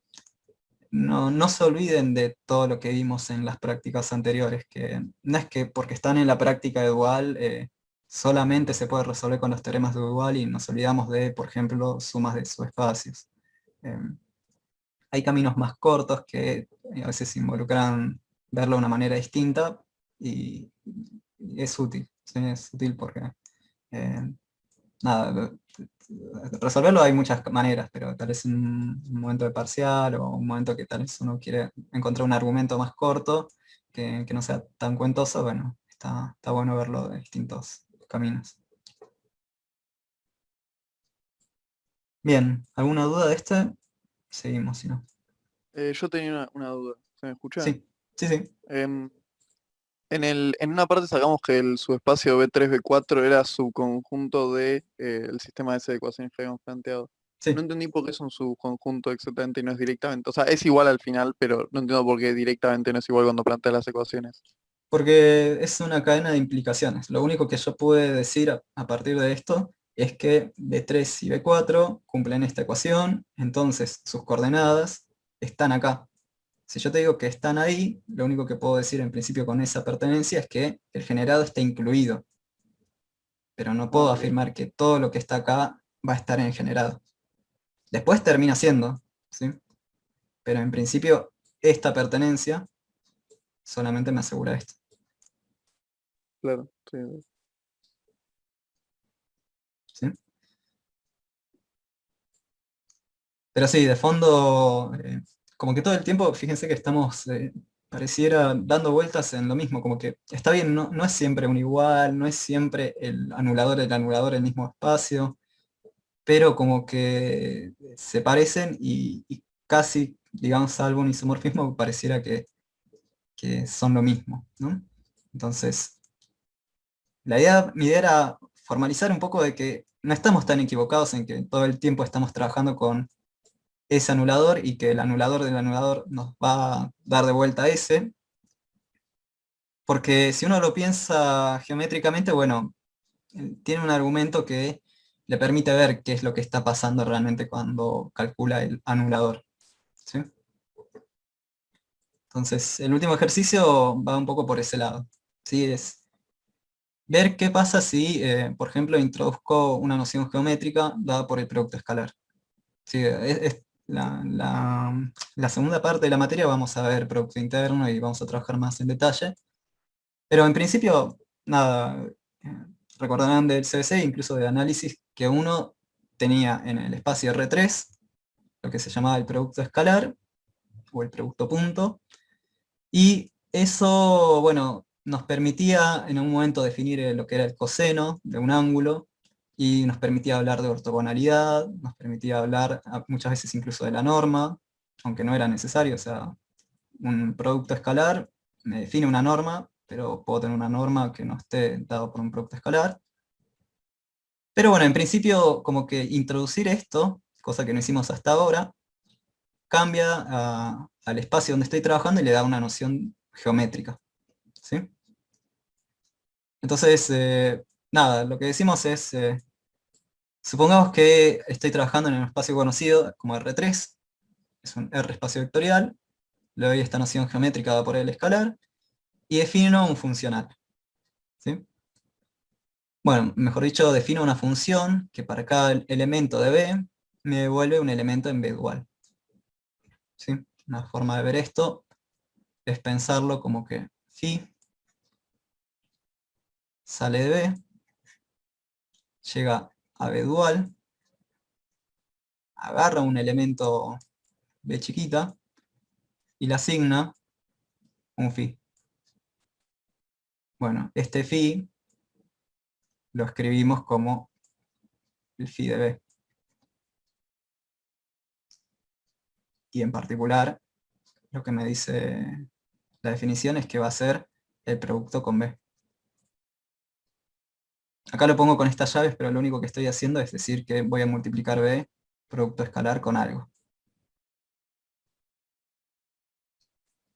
no se olviden de todo lo que vimos en las prácticas anteriores, que no es que porque están en la práctica de Dual solamente se puede resolver con los teoremas de Dual y nos olvidamos de, por ejemplo, sumas de subespacios. Hay caminos más cortos que a veces involucran verlo de una manera distinta y es útil, ¿sí? Es útil porque nada, resolverlo hay muchas maneras, pero tal vez en un momento de parcial o un momento que tal vez uno quiere encontrar un argumento más corto, que no sea tan cuentoso, bueno, está bueno verlo de distintos caminos. Bien, ¿alguna duda de este? Seguimos, si no. Yo tenía una duda. ¿Se me escucha? Sí, sí, sí. Em, en una parte sacamos que el subespacio B3, B4 era subconjunto de el sistema ese de ecuaciones que habíamos planteado. Sí. No entendí por qué es un subconjunto exactamente y no es directamente. O sea, es igual al final, pero no entiendo por qué directamente no es igual cuando planteas las ecuaciones. Porque es una cadena de implicaciones. Lo único que yo pude decir a partir de esto es que B3 y B4 cumplen esta ecuación, entonces sus coordenadas están acá. Si yo te digo que están ahí, lo único que puedo decir en principio con esa pertenencia es que el generado está incluido. Pero no puedo Ok, afirmar que todo lo que está acá va a estar en el generado. Después termina siendo, ¿sí? Pero en principio esta pertenencia solamente me asegura esto. claro. Sí. ¿Sí? Pero sí, de fondo, como que todo el tiempo, fíjense que estamos, pareciera, dando vueltas en lo mismo, como que está bien, no es siempre un igual, no es siempre el anulador el mismo espacio, pero como que se parecen y casi, digamos, salvo un isomorfismo, pareciera que son lo mismo, ¿no? Entonces, mi idea era formalizar un poco de que no estamos tan equivocados en que todo el tiempo estamos trabajando con ese anulador y que el anulador del anulador nos va a dar de vuelta ese, porque si uno lo piensa geométricamente, bueno, tiene un argumento que le permite ver qué es lo que está pasando realmente cuando calcula el anulador. ¿Sí? Entonces, el último ejercicio va un poco por ese lado. ¿Sí? Es ver qué pasa si, por ejemplo, introduzco una noción geométrica dada por el producto escalar. Sí, la segunda parte de la materia vamos a ver producto interno y vamos a trabajar más en detalle. Pero en principio, nada, recordarán del CBC, incluso de análisis, que uno tenía en el espacio R3 lo que se llamaba el producto escalar, o el producto punto, y eso, bueno, nos permitía en un momento definir lo que era el coseno de un ángulo, y nos permitía hablar de ortogonalidad, nos permitía hablar muchas veces incluso de la norma, aunque no era necesario, o sea, un producto escalar me define una norma, pero puedo tener una norma que no esté dado por un producto escalar. Pero bueno, en principio como que introducir esto, cosa que no hicimos hasta ahora, cambia al espacio donde estoy trabajando y le da una noción geométrica. ¿Sí? Entonces, nada, lo que decimos es, Supongamos que estoy trabajando en un espacio conocido como R3, es un R espacio vectorial, le doy esta noción geométrica por el escalar, y defino un funcional. ¿Sí? Bueno, mejor dicho, defino una función que para cada elemento de B me devuelve un elemento en B dual. ¿Sí? Una forma de ver esto es pensarlo como que phi sale de B, llega a B dual, agarra un elemento B chiquita y le asigna un phi. Bueno, este phi lo escribimos como el phi de B. Y en particular, lo que me dice la definición es que va a ser el producto con B. Acá lo pongo con estas llaves, pero lo único que estoy haciendo es decir que voy a multiplicar B, producto escalar, con algo.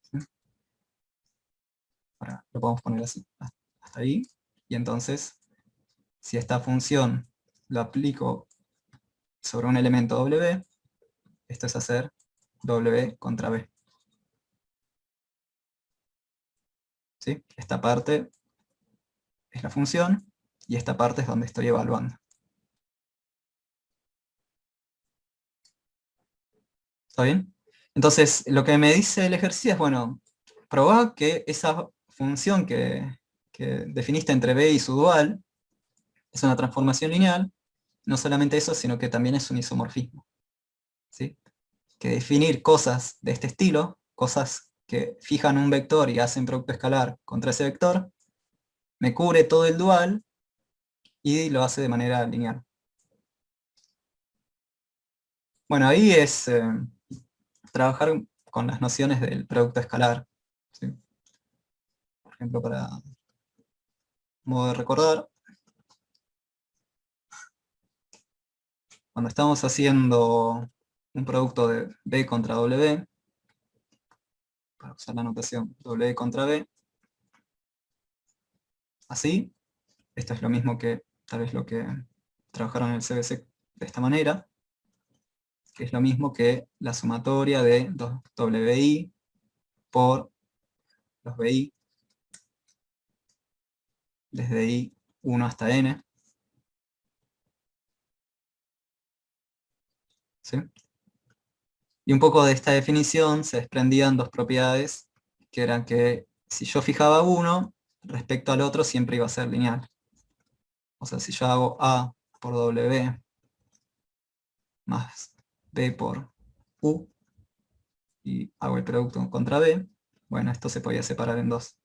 ¿Sí? Ahora lo podemos poner así, hasta ahí. Y entonces, si esta función lo aplico sobre un elemento W, esto es hacer W contra B. ¿Sí? Esta parte es la función, y esta parte es donde estoy evaluando. ¿Está bien? Entonces, lo que me dice el ejercicio es, bueno, probá que esa función que definiste entre B y su dual es una transformación lineal, no solamente eso, sino que también es un isomorfismo. ¿Sí? Que definir cosas de este estilo, cosas que fijan un vector y hacen producto escalar contra ese vector, me cubre todo el dual y lo hace de manera lineal. Bueno, ahí es trabajar con las nociones del producto escalar. ¿Sí? Por ejemplo, para modo de recordar, cuando estamos haciendo un producto de B contra W, para usar la notación W contra B, así, esto es lo mismo que tal vez lo que trabajaron en el CBC de esta manera, que es lo mismo que la sumatoria de 2WI por los BI, desde I1 hasta N. ¿Sí? Y un poco de esta definición se desprendían dos propiedades, que eran que si yo fijaba uno, respecto al otro siempre iba a ser lineal. O sea, si yo hago A por W más B por U, y hago el producto contra B, bueno, esto se podía separar en dos.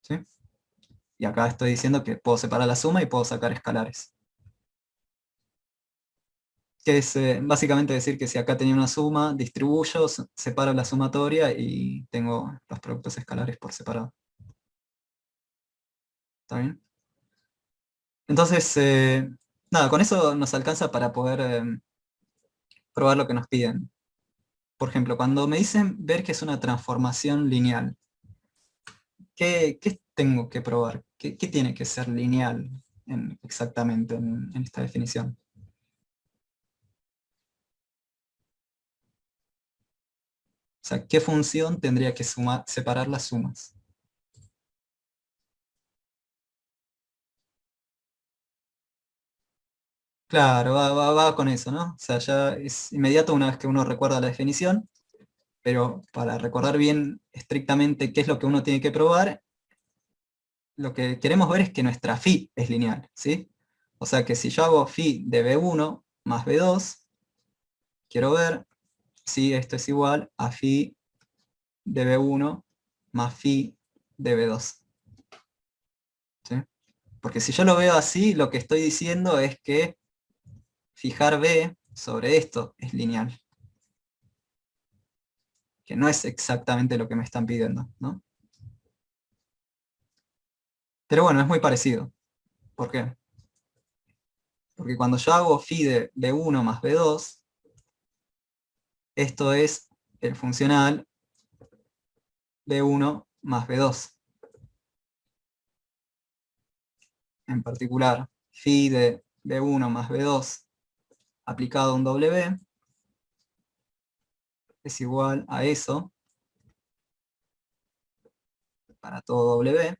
¿Sí? Y acá estoy diciendo que puedo separar la suma y puedo sacar escalares. Que es básicamente decir que si acá tenía una suma, distribuyo, separo la sumatoria y tengo los productos escalares por separado. ¿Está bien? Entonces, nada, con eso nos alcanza para poder probar lo que nos piden. Por ejemplo, cuando me dicen ver que es una transformación lineal, ¿qué tengo que probar? ¿Qué tiene que ser lineal exactamente en esta definición? O sea, ¿qué función tendría que separar las sumas? Claro, va con eso, ¿no? O sea, ya es inmediato una vez que uno recuerda la definición, pero para recordar bien estrictamente qué es lo que uno tiene que probar, lo que queremos ver es que nuestra phi es lineal, ¿sí? O sea que si yo hago phi de B1 más B2, quiero ver si esto es igual a phi de B1 más phi de B2. ¿Sí? Porque si yo lo veo así, lo que estoy diciendo es que fijar B sobre esto es lineal. Que no es exactamente lo que me están pidiendo, ¿no? Pero bueno, es muy parecido. ¿Por qué? Porque cuando yo hago phi de B1 más B2, esto es el funcional B1 más B2. En particular, phi de B1 más B2 aplicado a un W es igual a eso para todo W.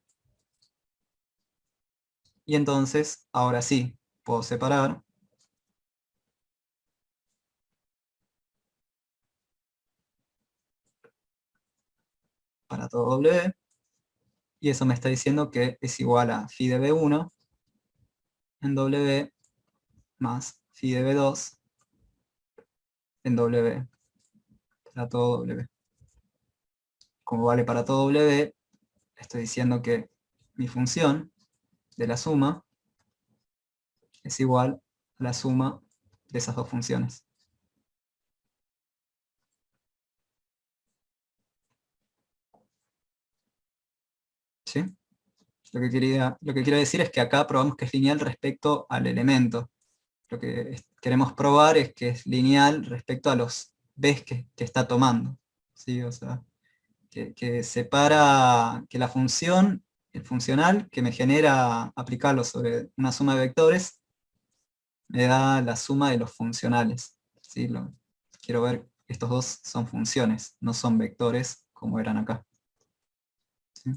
Y entonces, ahora sí, puedo separar para todo W. Y eso me está diciendo que es igual a phi de B1 en W más phi de B2 en W para todo W. Como vale para todo W, estoy diciendo que mi función de la suma es igual a la suma de esas dos funciones. ¿Sí? Lo que quiero decir es que acá probamos que es lineal respecto al elemento. Lo que queremos probar es que es lineal respecto a los b's que está tomando. ¿Sí? O sea, que separa, que la función, el funcional que me genera aplicarlo sobre una suma de vectores, me da la suma de los funcionales. ¿Sí? Quiero ver que estos dos son funciones, no son vectores como eran acá. ¿Sí?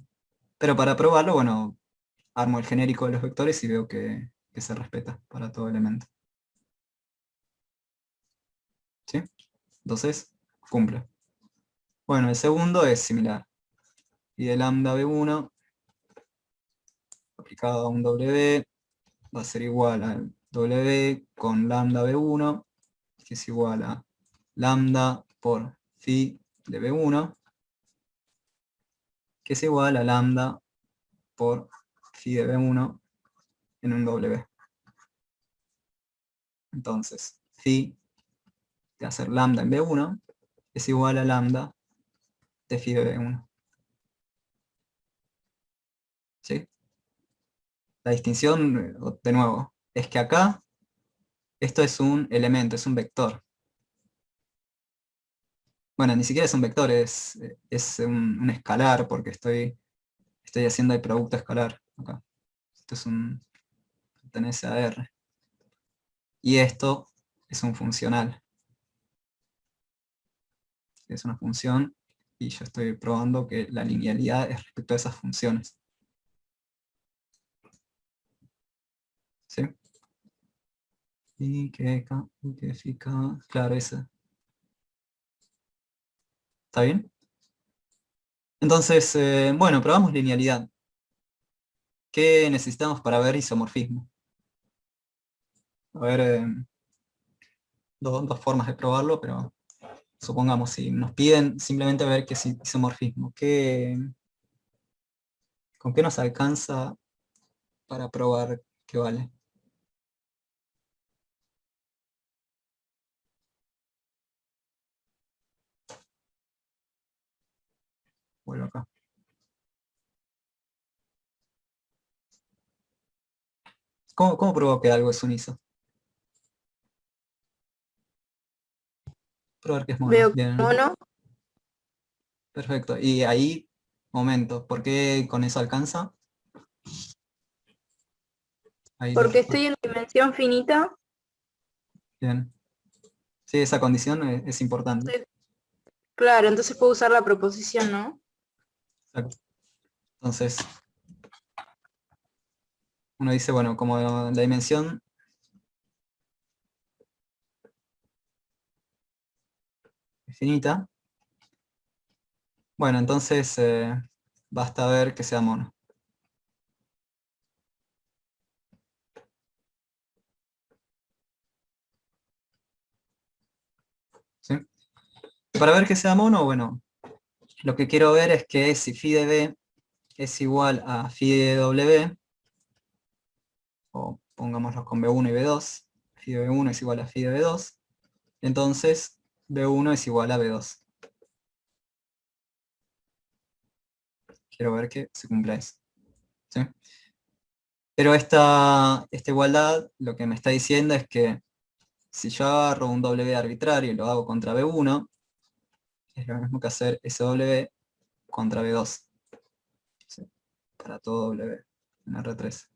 Pero para probarlo, bueno, armo el genérico de los vectores y veo que se respeta para todo elemento. ¿Sí? Entonces, cumple. Bueno, el segundo es similar. Y de lambda B1 aplicado a un W va a ser igual al W con lambda B1, que es igual a lambda por phi de B1, que es igual a lambda por phi de B1 en un W. Entonces, phi de hacer lambda en B1 es igual a lambda de phi de B1. ¿Sí? La distinción, de nuevo, es que acá esto es un elemento, es un vector. Bueno, ni siquiera es un vector, es un escalar, porque estoy haciendo el producto escalar acá. Esto pertenece a R. Y esto es un funcional. Es una función, y yo estoy probando que la linealidad es respecto a esas funciones. ¿Sí? Y que fica, claro, esa. ¿Está bien? Entonces, bueno, probamos linealidad. ¿Qué necesitamos para ver isomorfismo? A ver, dos formas de probarlo, pero supongamos, si nos piden simplemente ver qué es isomorfismo, ¿con qué nos alcanza para probar que vale? Vuelvo acá. ¿Cómo pruebo que algo es un iso? Probar que es mono. Veo que Bien. mono, Perfecto. Y ahí, momento, ¿por qué con eso alcanza? Ahí porque estoy en dimensión finita. bien. Sí, esa condición es importante. Sí. Claro, entonces puedo usar la proposición, ¿no? Exacto. Entonces, uno dice, bueno, como la dimensión es finita, bueno, entonces basta ver que sea mono. ¿Sí? Para ver que sea mono, bueno, lo que quiero ver es que si phi de b es igual a phi de w, o pongámoslo con b1 y b2, phi de b1 es igual a phi de b2, entonces b1 es igual a b2. Quiero ver que se cumpla eso. ¿Sí? Pero esta igualdad lo que me está diciendo es que si yo agarro un W arbitrario y lo hago contra B1, es lo mismo que hacer SW contra B2. ¿Sí? Para todo W en R3.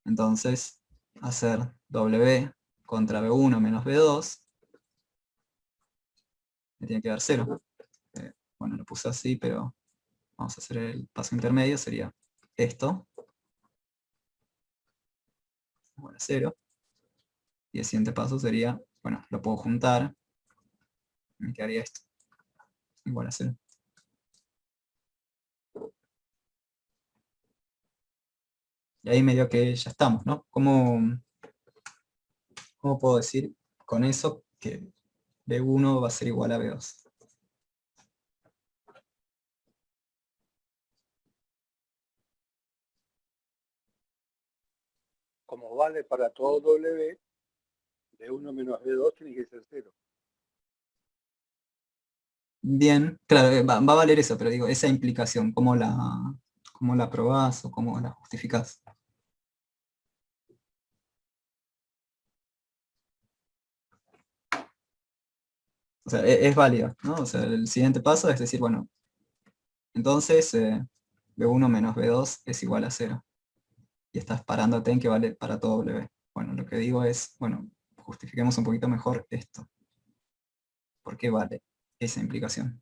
Entonces, hacer W contra B1 menos B2 me tiene que dar 0. Bueno, lo puse así, pero vamos a hacer el paso intermedio, sería esto. Igual a 0. Y el siguiente paso sería, bueno, lo puedo juntar, me quedaría esto, igual a 0. Y ahí medio que ya estamos, ¿no? ¿Cómo puedo decir con eso que B1 va a ser igual a B2? Como vale para todo W, B1 menos B2 tiene que ser 0. Bien, claro, va a valer eso, pero digo, esa implicación, ¿cómo la probás o cómo la justificás? O sea, es válido, ¿no? O sea, el siguiente paso es decir, bueno, entonces B1 menos B2 es igual a 0. Y estás parándote en que vale para todo W. Bueno, lo que digo es, bueno, justifiquemos un poquito mejor esto. ¿Por qué vale esa implicación?